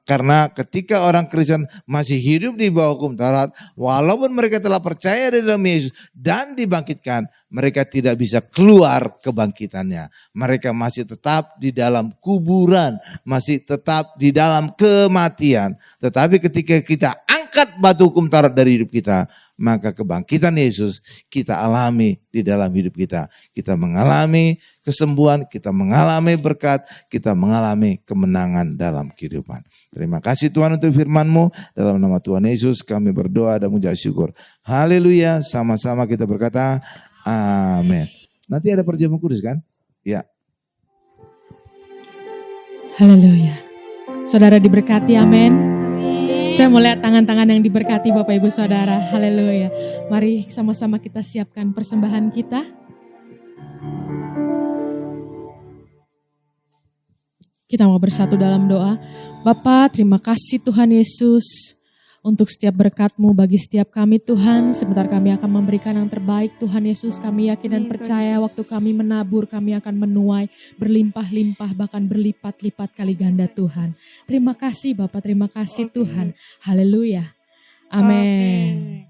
Karena ketika orang Kristen masih hidup di bawah hukum Taurat, walaupun mereka telah percaya di dalam Yesus dan dibangkitkan, mereka tidak bisa keluar kebangkitannya. Mereka masih tetap di dalam kuburan, masih tetap di dalam kematian. Tetapi ketika kita angkat batu hukum Taurat dari hidup kita, maka kebangkitan Yesus kita alami di dalam hidup kita. Kita mengalami kesembuhan, kita mengalami berkat, kita mengalami kemenangan dalam kehidupan. Terima kasih Tuhan untuk firman-Mu. Dalam nama Tuhan Yesus kami berdoa dan mengucap syukur. Haleluya, sama-sama kita berkata amin. Nanti ada perjamuan kudus kan? Ya. Haleluya. Saudara diberkati, amin. Saya mau lihat tangan-tangan yang diberkati Bapak Ibu Saudara. Haleluya. Mari sama-sama kita siapkan persembahan kita. Kita mau bersatu dalam doa. Bapa, terima kasih Tuhan Yesus untuk setiap berkat-Mu bagi setiap kami Tuhan. Sebentar kami akan memberikan yang terbaik Tuhan Yesus. Kami yakin dan percaya waktu kami menabur kami akan menuai berlimpah-limpah bahkan berlipat-lipat kali ganda Tuhan. Terima kasih Bapak, terima kasih Tuhan. Haleluya. Amin.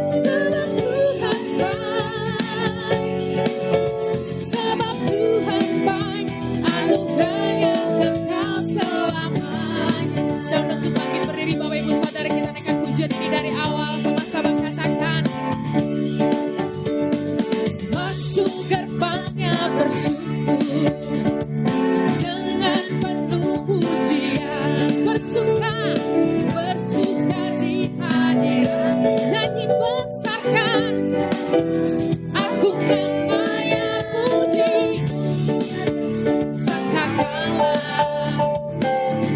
Sebab Tuhan baik, sebab Tuhan baik, anugerahnya kekal selamanya. Saya untuk bangkit berdiri Bapak Ibu Saudara, kita naikkan pujian ini dari awal sama-sama katakan. Masuk gerbangnya bersyukur dengan penuh pujian, bersuka di hadirat, nyanyi besarkan agung namanya puji. Sangkakala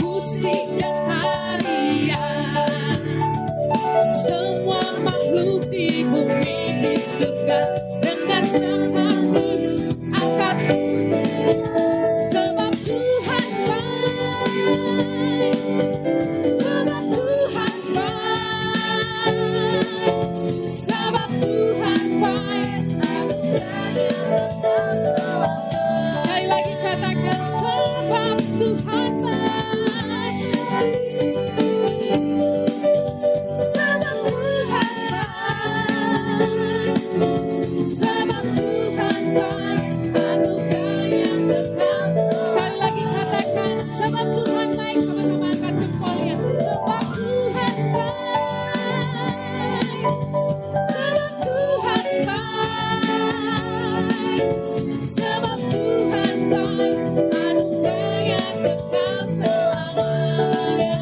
musik dan tarian, semua makhluk di bumi di surga dengan senang hati angkat puji. Sebab Tuhan baik, sebab Tuhan baik, sebab Tuhan baik, anugerahnya kekal selamanya. Sekali lagi katakan sebab Tuhan baik, sebab Tuhan baik, sebab Tuhan baik, anugerahnya kekal selamanya. Sekali lagi katakan sebab Tuhan baik, sama-sama angkat jempolnya. Sebab Tuhan baik, sebab Tuhan baik, sebab Tuhan baik, anugerahnya kekal selamanya.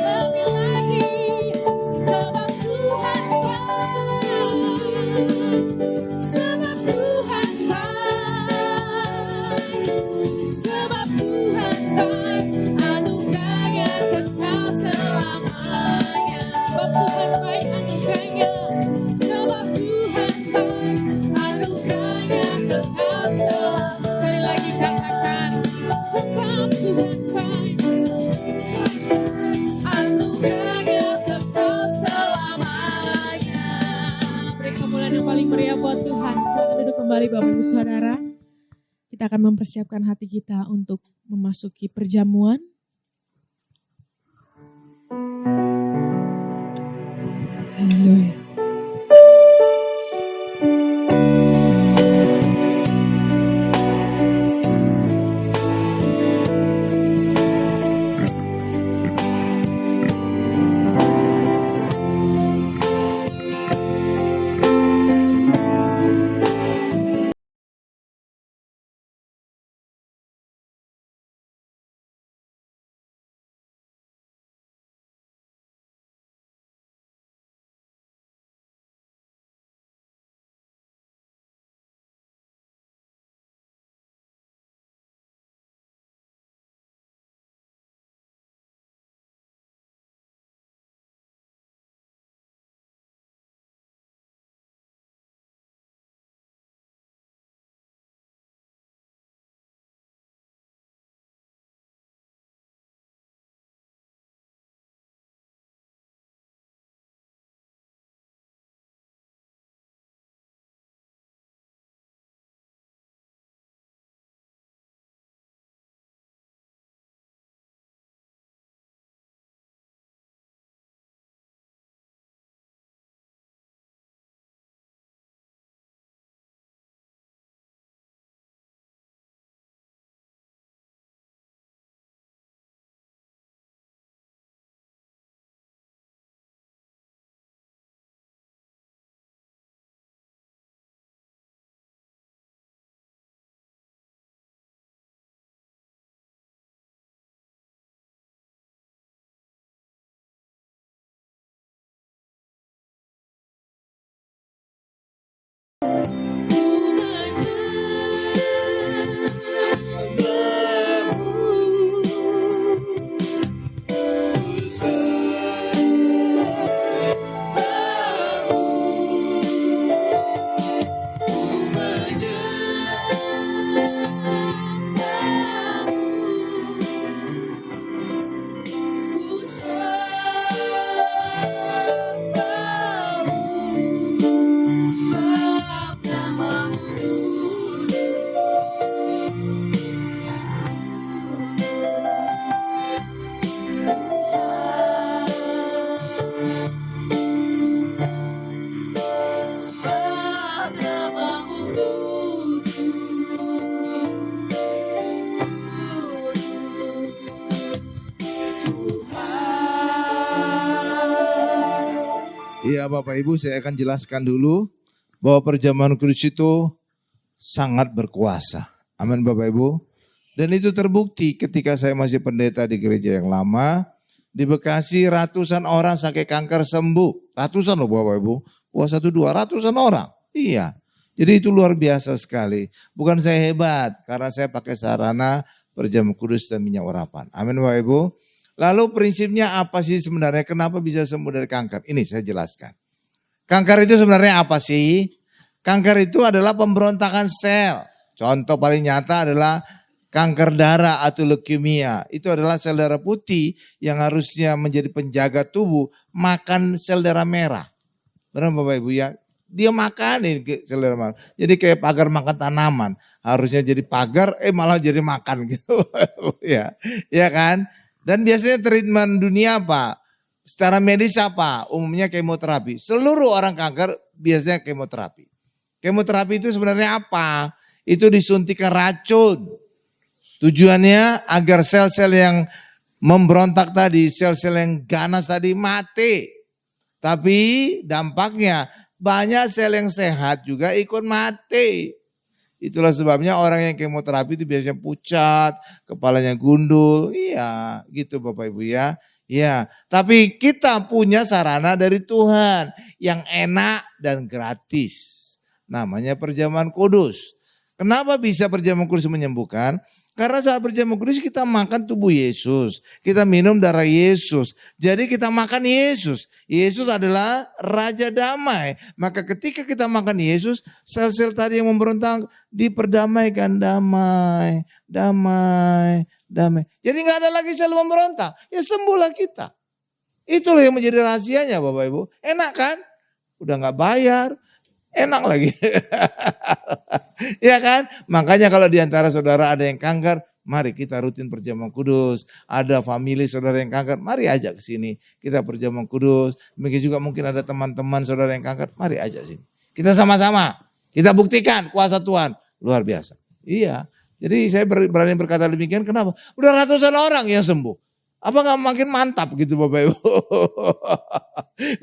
Lebih lagi, sebab Tuhan baik, sebab Tuhan baik, sebab Tuhan baik, anugerahnya kekal selamanya. Sebab Tuhan baik, anugerahnya, sebab Tuhan baik, anugerahnya kekal selamanya. Sekali lagi katakan, sebab Tuhan baik, anugerahnya kekal selamanya. Beri kemuliaan yang paling meriah buat Tuhan. Silakan duduk kembali Bapak Ibu Saudara. Kita akan mempersiapkan hati kita untuk memasuki perjamuan. Haleluya. Iya Bapak Ibu, saya akan jelaskan dulu bahwa perjamuan kudus itu sangat berkuasa. Amin Bapak Ibu. Dan itu terbukti ketika saya masih pendeta di gereja yang lama. Di Bekasi ratusan orang sakit kanker sembuh. Ratusan loh Bapak Ibu. Wah 1, 2 ratusan orang. Iya. Jadi itu luar biasa sekali. Bukan saya hebat karena saya pakai sarana perjamuan kudus dan minyak urapan. Amin Bapak Ibu. Lalu prinsipnya apa sih sebenarnya? Kenapa bisa sembuh dari kanker? Ini saya jelaskan. Kanker itu sebenarnya apa sih? Kanker itu adalah pemberontakan sel. Contoh paling nyata adalah kanker darah atau leukemia. Itu adalah sel darah putih yang harusnya menjadi penjaga tubuh, makan sel darah merah. Benar Bapak Ibu ya? Dia makan sel darah merah. Jadi kayak pagar makan tanaman. Harusnya jadi pagar, malah jadi makan gitu. Ya, ya kan? Dan biasanya treatment dunia apa? Secara medis apa? Umumnya kemoterapi. Seluruh orang kanker biasanya kemoterapi. Kemoterapi itu sebenarnya apa? Itu disuntikan racun. Tujuannya agar sel-sel yang memberontak tadi, sel-sel yang ganas tadi mati. Tapi dampaknya banyak sel yang sehat juga ikut mati. Itulah sebabnya orang yang kemoterapi itu biasanya pucat, kepalanya gundul. Iya, gitu Bapak Ibu ya. Ya, tapi kita punya sarana dari Tuhan yang enak dan gratis. Namanya perjamuan kudus. Kenapa bisa perjamuan kudus menyembuhkan? Karena saat perjamuan kudus kita makan tubuh Yesus. Kita minum darah Yesus. Jadi kita makan Yesus. Yesus adalah Raja Damai. Maka ketika kita makan Yesus, sel-sel tadi yang memberontak diperdamaikan. Damai, damai, damai. Jadi gak ada lagi sel memberontak. Ya sembuhlah kita. Itulah yang menjadi rahasianya Bapak Ibu. Enak kan? Udah gak bayar. Enak lagi. Ya kan? Makanya kalau diantara saudara ada yang kanker, mari kita rutin perjamuan kudus. Ada family saudara yang kanker, mari ajak ke sini. Kita perjamuan kudus. Demikian juga mungkin ada teman-teman saudara yang kanker, mari ajak sini. Kita sama-sama, kita buktikan kuasa Tuhan. Luar biasa. Iya. Jadi saya berani berkata demikian, kenapa? Udah ratusan orang yang sembuh. Apa gak makin mantap gitu Bapak Ibu?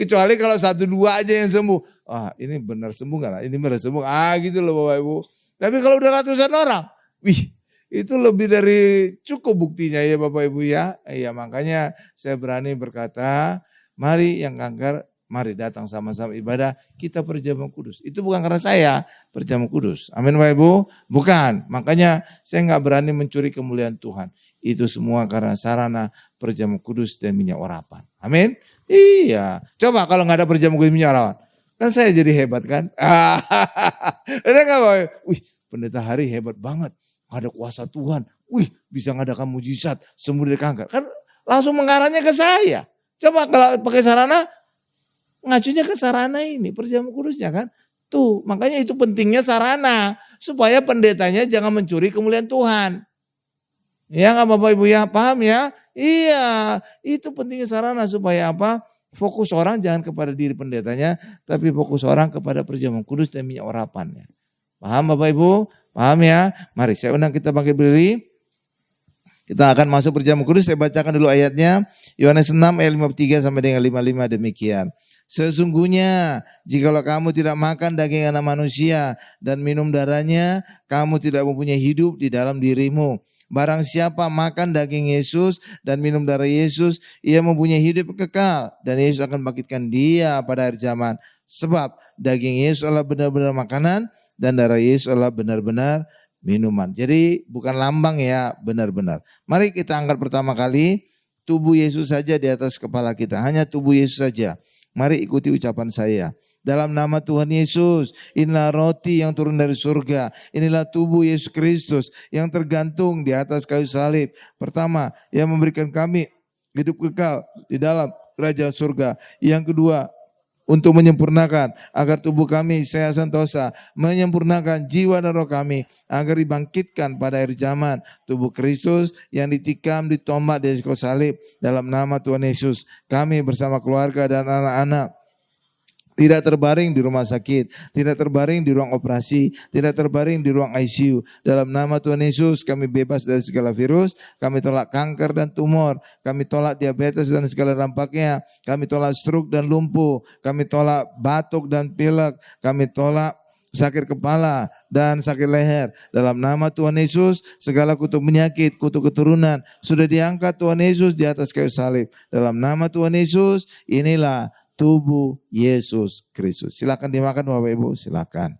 Kecuali kalau 1, 2 aja yang sembuh. Wah ini benar sembuh gak? Ini benar sembuh. Gitu loh Bapak Ibu. Tapi kalau udah ratusan orang. Wih itu lebih dari cukup buktinya ya Bapak Ibu ya. Iya makanya saya berani berkata. Mari yang kanker. Mari datang sama-sama ibadah. Kita perjamuan kudus. Itu bukan karena saya perjamuan kudus. Amin Bapak Ibu. Bukan. Makanya saya gak berani mencuri kemuliaan Tuhan. Itu semua karena sarana perjamuan kudus dan minyak urapan. Amin. Iya. Coba kalau nggak ada perjamuan kudus minyak urapan. Kan saya jadi hebat kan. Ada nggak Bapak? Wih pendeta Hari hebat banget. Ada kuasa Tuhan. Wih bisa ngadakan mujizat. Sembuh dari kanker. Kan langsung mengarahnya ke saya. Coba kalau pakai sarana. Ngacunya ke sarana ini. Perjamuan kudusnya kan. Tuh makanya itu pentingnya sarana. Supaya pendetanya jangan mencuri kemuliaan Tuhan. Ya nggak Bapak Ibu ya, paham ya? Iya, itu pentingnya sarana supaya apa? Fokus orang jangan kepada diri pendetanya, tapi fokus orang kepada perjamuan kudus dan minyak urapannya. Paham Bapak Ibu? Paham ya? Mari saya undang kita bangkit berdiri. Kita akan masuk perjamuan kudus, saya bacakan dulu ayatnya. Yohanes 6 ayat 53 sampai dengan 55 demikian. Sesungguhnya jikalau kamu tidak makan daging anak manusia dan minum darahnya, kamu tidak mempunyai hidup di dalam dirimu. Barang siapa makan daging Yesus dan minum darah Yesus, ia mempunyai hidup kekal. Dan Yesus akan bangkitkan dia pada akhir zaman. Sebab daging Yesus adalah benar-benar makanan dan darah Yesus adalah benar-benar minuman. Jadi bukan lambang ya, benar-benar. Mari kita angkat pertama kali tubuh Yesus saja di atas kepala kita. Hanya tubuh Yesus saja. Mari ikuti ucapan saya. Dalam nama Tuhan Yesus, inilah roti yang turun dari surga. Inilah tubuh Yesus Kristus yang tergantung di atas kayu salib. Pertama, yang memberikan kami hidup kekal di dalam kerajaan surga. Yang kedua, untuk menyempurnakan agar tubuh kami sehat sentosa, menyempurnakan jiwa dan roh kami agar dibangkitkan pada akhir zaman. Tubuh Kristus yang ditikam, ditombak di kayu salib. Dalam nama Tuhan Yesus, kami bersama keluarga dan anak-anak Tidak terbaring di rumah sakit, tidak terbaring di ruang operasi, tidak terbaring di ruang ICU. Dalam nama Tuhan Yesus kami bebas dari segala virus, kami tolak kanker dan tumor, kami tolak diabetes dan segala dampaknya, kami tolak stroke dan lumpuh, kami tolak batuk dan pilek, kami tolak sakit kepala dan sakit leher. Dalam nama Tuhan Yesus segala kutuk penyakit, kutuk keturunan sudah diangkat Tuhan Yesus di atas kayu salib. Dalam nama Tuhan Yesus inilah tubuh Yesus Kristus. Silakan dimakan Bapak Ibu, silakan.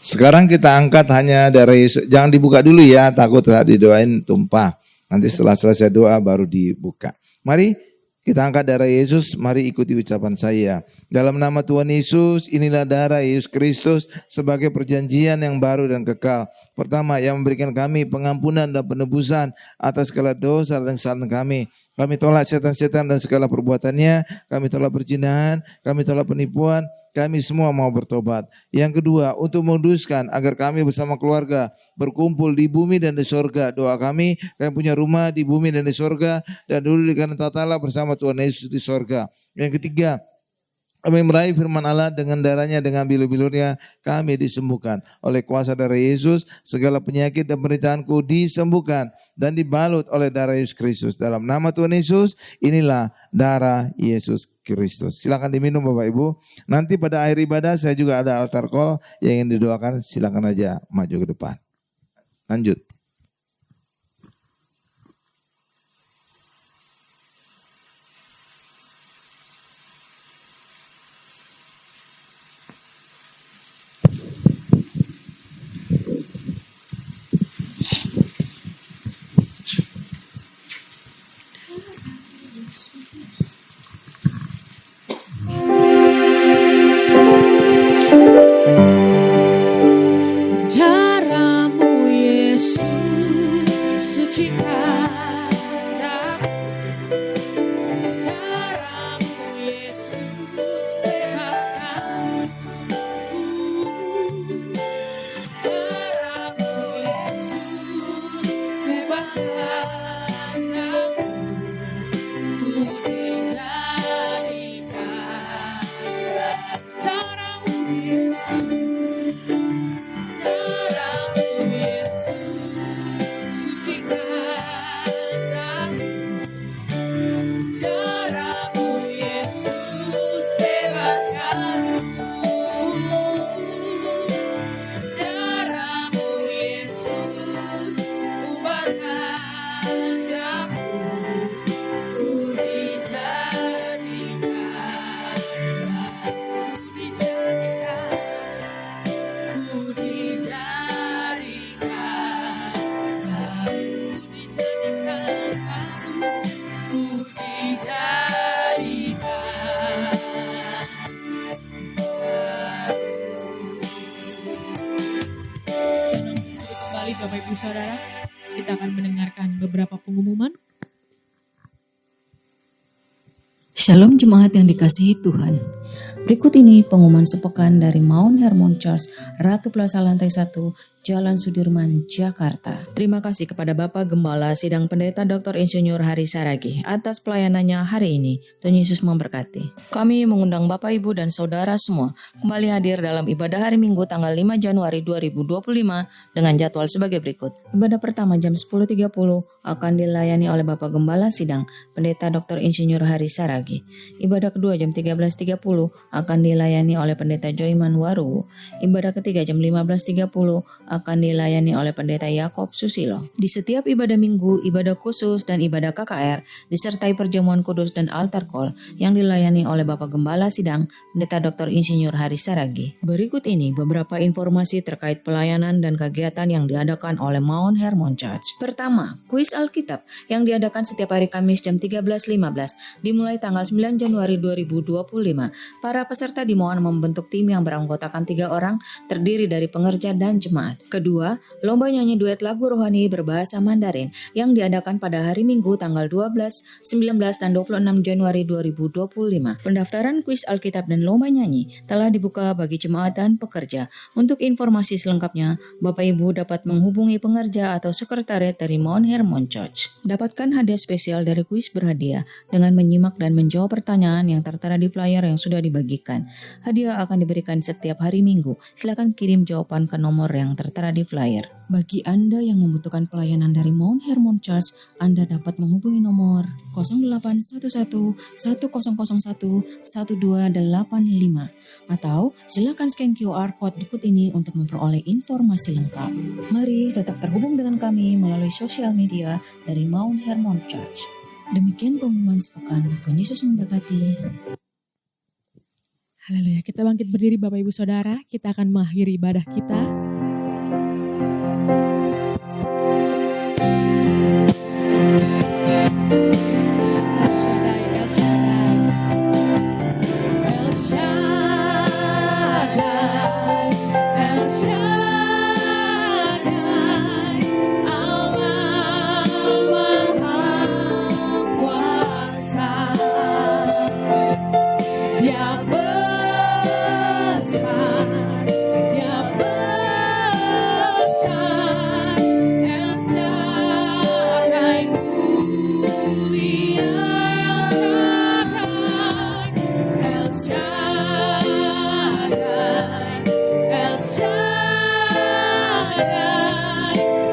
Sekarang kita angkat hanya darah Yesus. Jangan dibuka dulu ya, takut tak didoain tumpah. Nanti setelah selesai doa baru dibuka. Mari kita angkat darah Yesus, mari ikuti ucapan saya. Dalam nama Tuhan Yesus, inilah darah Yesus Kristus sebagai perjanjian yang baru dan kekal. Pertama, yang memberikan kami pengampunan dan penebusan atas segala dosa dan kesalahan kami. Kami tolak setan-setan dan segala perbuatannya. Kami tolak perzinahan, kami tolak penipuan. Kami semua mau bertobat. Yang kedua, untuk menguduskan agar kami bersama keluarga berkumpul di bumi dan di sorga. Doa kami punya rumah di bumi dan di sorga dan dulu di kanan tatala bersama Tuhan Yesus di sorga. Yang ketiga, kami meraih firman Allah dengan darahnya, dengan bilur-bilurnya kami disembuhkan. Oleh kuasa darah Yesus, segala penyakit dan penderitaanku disembuhkan dan dibalut oleh darah Yesus Kristus. Dalam nama Tuhan Yesus, inilah darah Yesus Kristus. Silakan diminum Bapak Ibu. Nanti pada akhir ibadah saya juga ada altar call yang ingin didoakan. Silakan aja maju ke depan. Lanjut. Darahmu Yesus sucikan aku, darahmu Yesus bebaskan aku, darahmu Yesus bebaskan aku, ku dijadikan darahmu Yesus. Bapak Ibu Saudara, kita akan mendengarkan beberapa pengumuman. Shalom jemaat yang dikasihi Tuhan. Berikut ini pengumuman sepekan dari Mount Hermon Church, Ratu Plaza Lantai 1, Jalan Sudirman, Jakarta. Terima kasih kepada Bapak Gembala Sidang Pendeta Dr. Insinyur Hari Saragi atas pelayanannya hari ini. Tuhan Yesus memberkati. Kami mengundang Bapak Ibu dan Saudara semua kembali hadir dalam ibadah hari Minggu tanggal 5 Januari 2025 dengan jadwal sebagai berikut. Ibadah pertama jam 10.30 akan dilayani oleh Bapak Gembala Sidang Pendeta Dr. Insinyur Hari Saragi. Ibadah kedua jam 13.30 akan dilayani oleh Pendeta Joyman Waruwu. Ibadah ketiga jam 15.30 akan dilayani oleh Pendeta Yakob Susilo. Di setiap ibadah minggu, ibadah khusus dan ibadah KKR disertai perjamuan kudus dan altar call yang dilayani oleh Bapak Gembala Sidang Pendeta Dr. Insinyur Hari Saragi. Berikut ini beberapa informasi terkait pelayanan dan kegiatan yang diadakan oleh Mount Hermon Church. Pertama, kuis Alkitab yang diadakan setiap hari Kamis jam 13.15 dimulai tanggal 9 Januari 2025. Para peserta dimohon membentuk tim yang beranggotakan 3 orang terdiri dari pengerja dan jemaat. Kedua, lomba nyanyi duet lagu rohani berbahasa Mandarin yang diadakan pada hari Minggu tanggal 12, 19, dan 26 Januari 2025. Pendaftaran kuis Alkitab dan lomba nyanyi telah dibuka bagi jemaat dan pekerja. Untuk informasi selengkapnya, Bapak Ibu dapat menghubungi pengerja atau sekretariat dari Mount Hermon Church. Dapatkan hadiah spesial dari kuis berhadiah dengan menyimak dan menjawab pertanyaan yang tertera di flyer yang sudah dibagikan. Hadiah akan diberikan setiap hari Minggu. Silakan kirim jawaban ke nomor yang tertera di flyer. Bagi Anda yang membutuhkan pelayanan dari Mount Hermon Church, Anda dapat menghubungi nomor 0811 1001 1285 atau silakan scan QR code berikut ini untuk memperoleh informasi lengkap. Mari tetap terhubung dengan kami melalui sosial media dari Mount Hermon Church. Demikian pengumuman sepekan. Tuhan Yesus memberkati. Haleluya, kita bangkit berdiri Bapak Ibu Saudara, kita akan mengakhiri ibadah kita. El Shaddai, El Shaddai, El Shaddai, El Shaddai, Allah Maha Kuasa, Dia besar, Dia besar, El Shaddai mulia, El Shaddai, El Shaddai,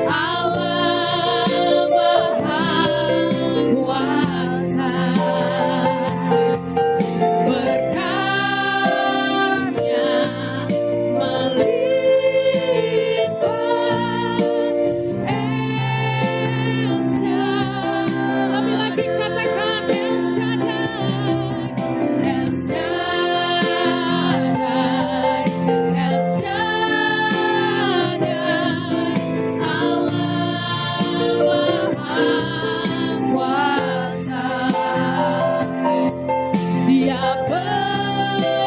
Allah Maha Kuasa. Berkatnya melimpah, El Shaddai. Kami lagi katakan El Shaddai, El Shaddai, El Shaddai, Allah Maha Kuasa. Dia besar,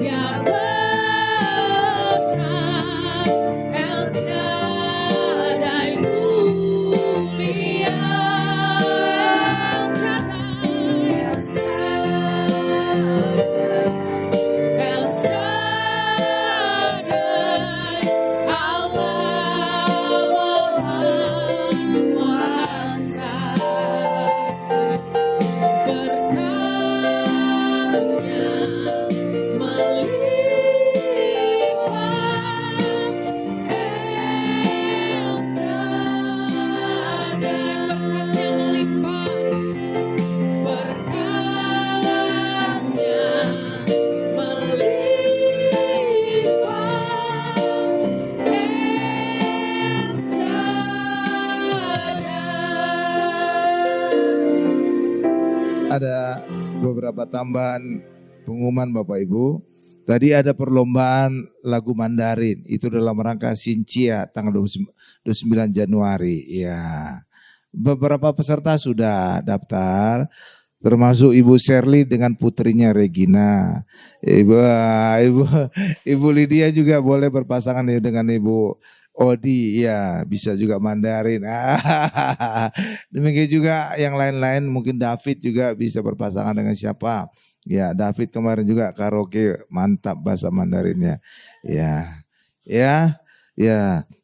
Dia besar, El Shaddai mulia, El Shaddai, El Shaddai, Allah Maha Kuasa. Berkatnya melimpah, El Shaddai. Berkatnya melimpah, berkatnya melimpah, El Shaddai. Ada beberapa tambahan pengumuman Bapak Ibu. Tadi ada perlombaan lagu Mandarin. Itu dalam rangka Sincia tanggal 29 Januari. Ya. Beberapa peserta sudah daftar. Termasuk Ibu Shirley dengan putrinya Regina. Ibu Lydia juga boleh berpasangan dengan Ibu Odi, ya bisa juga Mandarin. Demikian juga yang lain-lain, mungkin David juga bisa berpasangan dengan siapa. Ya, David kemarin juga karaoke mantap bahasa Mandarinnya. Ya.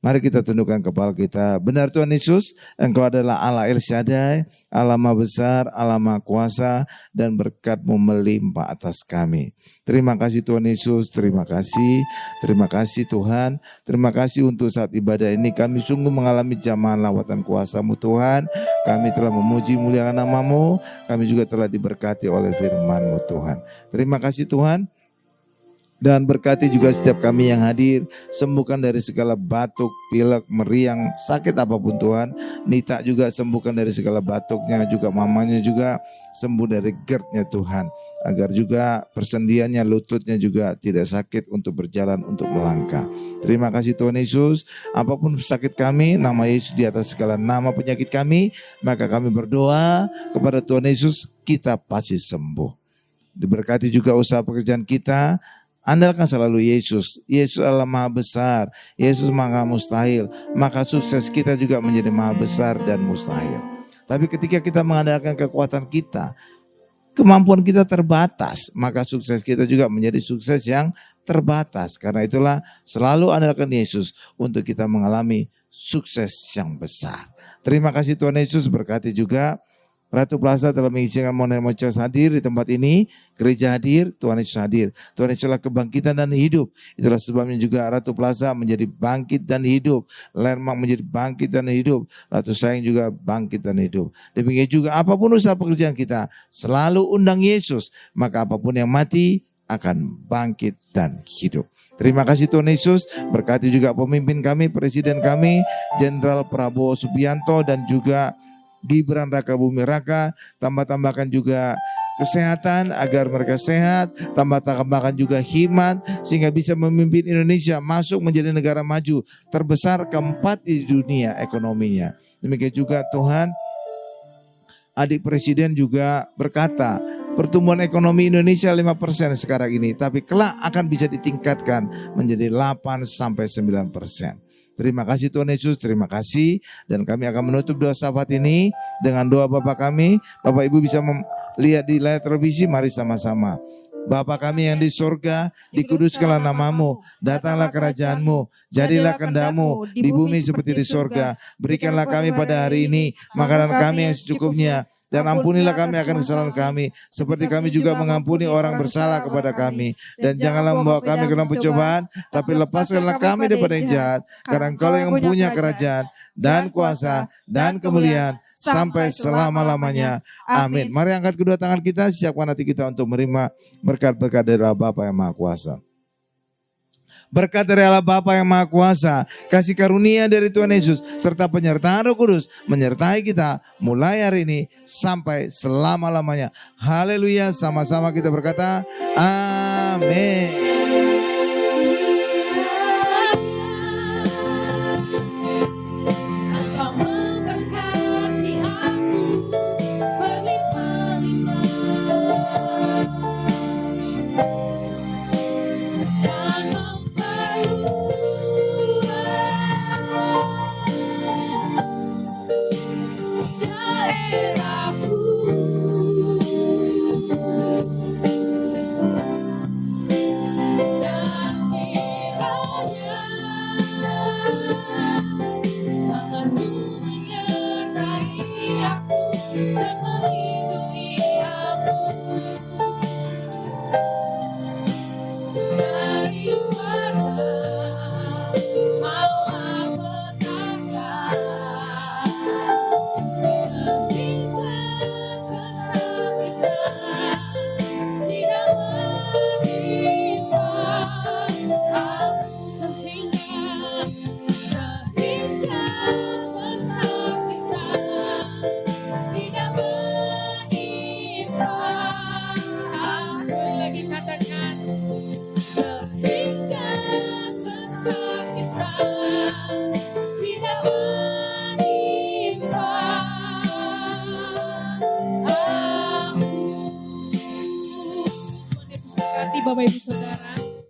Mari kita tundukkan kepala kita. Benar Tuhan Yesus, Engkau adalah Allah El Shaddai, Allah Maha Besar, Allah Maha Kuasa, dan berkat-Mu melimpah atas kami. Terima kasih Tuhan Yesus, terima kasih Tuhan. Terima kasih untuk saat ibadah ini kami sungguh mengalami jamahan lawatan kuasa-Mu Tuhan. Kami telah memuji muliakan nama-Mu, kami juga telah diberkati oleh firman-Mu Tuhan. Terima kasih Tuhan. Dan berkati juga setiap kami yang hadir, sembuhkan dari segala batuk, pilek, meriang, sakit apapun Tuhan. Nita juga sembuhkan dari segala batuknya, juga mamanya juga sembuh dari GERD-nya Tuhan. Agar juga persendiannya, lututnya juga tidak sakit untuk berjalan, untuk melangkah. Terima kasih Tuhan Yesus, apapun sakit kami, nama Yesus di atas segala nama penyakit kami, maka kami berdoa kepada Tuhan Yesus, kita pasti sembuh. Diberkati juga usaha pekerjaan kita. Andalkan selalu Yesus. Yesus adalah maha besar. Yesus maha mustahil. Maka sukses kita juga menjadi maha besar dan mustahil. Tapi ketika kita mengandalkan kekuatan kita, kemampuan kita terbatas, maka sukses kita juga menjadi sukses yang terbatas. Karena itulah selalu andalkan Yesus untuk kita mengalami sukses yang besar. Terima kasih Tuhan Yesus, berkati juga Ratu Plaza telah mengizinkan Mountain Church hadir di tempat ini, gereja hadir, Tuhan Yesus hadir. Tuhan Yesus adalah kebangkitan dan hidup. Itulah sebabnya juga Ratu Plaza menjadi bangkit dan hidup. Landmark menjadi bangkit dan hidup. Ratu Sayang juga bangkit dan hidup. Demikian juga apapun usaha pekerjaan kita, selalu undang Yesus. Maka apapun yang mati akan bangkit dan hidup. Terima kasih Tuhan Yesus, berkati juga pemimpin kami, presiden kami, Jenderal Prabowo Subianto dan juga Gibran Raka Buming Raka. Tambahkan juga kesehatan agar mereka sehat, tambahkan juga hikmat sehingga bisa memimpin Indonesia masuk menjadi negara maju terbesar keempat di dunia ekonominya. Demikian juga Tuhan, adik presiden juga berkata, pertumbuhan ekonomi Indonesia 5% sekarang ini, tapi kelak akan bisa ditingkatkan menjadi 8-9%. Terima kasih Tuhan Yesus, terima kasih. Dan kami akan menutup doa syafaat ini dengan doa Bapa kami. Bapak Ibu bisa melihat di layar televisi, mari sama-sama. Bapa kami yang di surga, dikuduskanlah namamu, datanglah kerajaanmu, jadilah kehendakmu di bumi seperti di surga. Berikanlah kami pada hari ini makanan kami yang secukupnya, dan ampunilah kami akan kesalahan kami, seperti kami juga mengampuni orang bersalah kepada kami. Dan janganlah membawa kami ke dalam pencobaan, tapi lepaskanlah kami daripada yang jahat. Karena Engkau yang mempunyai kerajaan dan kuasa dan kemuliaan sampai selama-lamanya. Amin. Mari angkat kedua tangan kita, siapkan hati kita untuk menerima berkat-berkat dari Allah Bapa yang Maha Kuasa. Berkat dari Allah Bapa yang Maha Kuasa, kasih karunia dari Tuhan Yesus, serta penyertaan Roh Kudus menyertai kita mulai hari ini sampai selama-lamanya. Haleluya, sama-sama kita berkata, amin.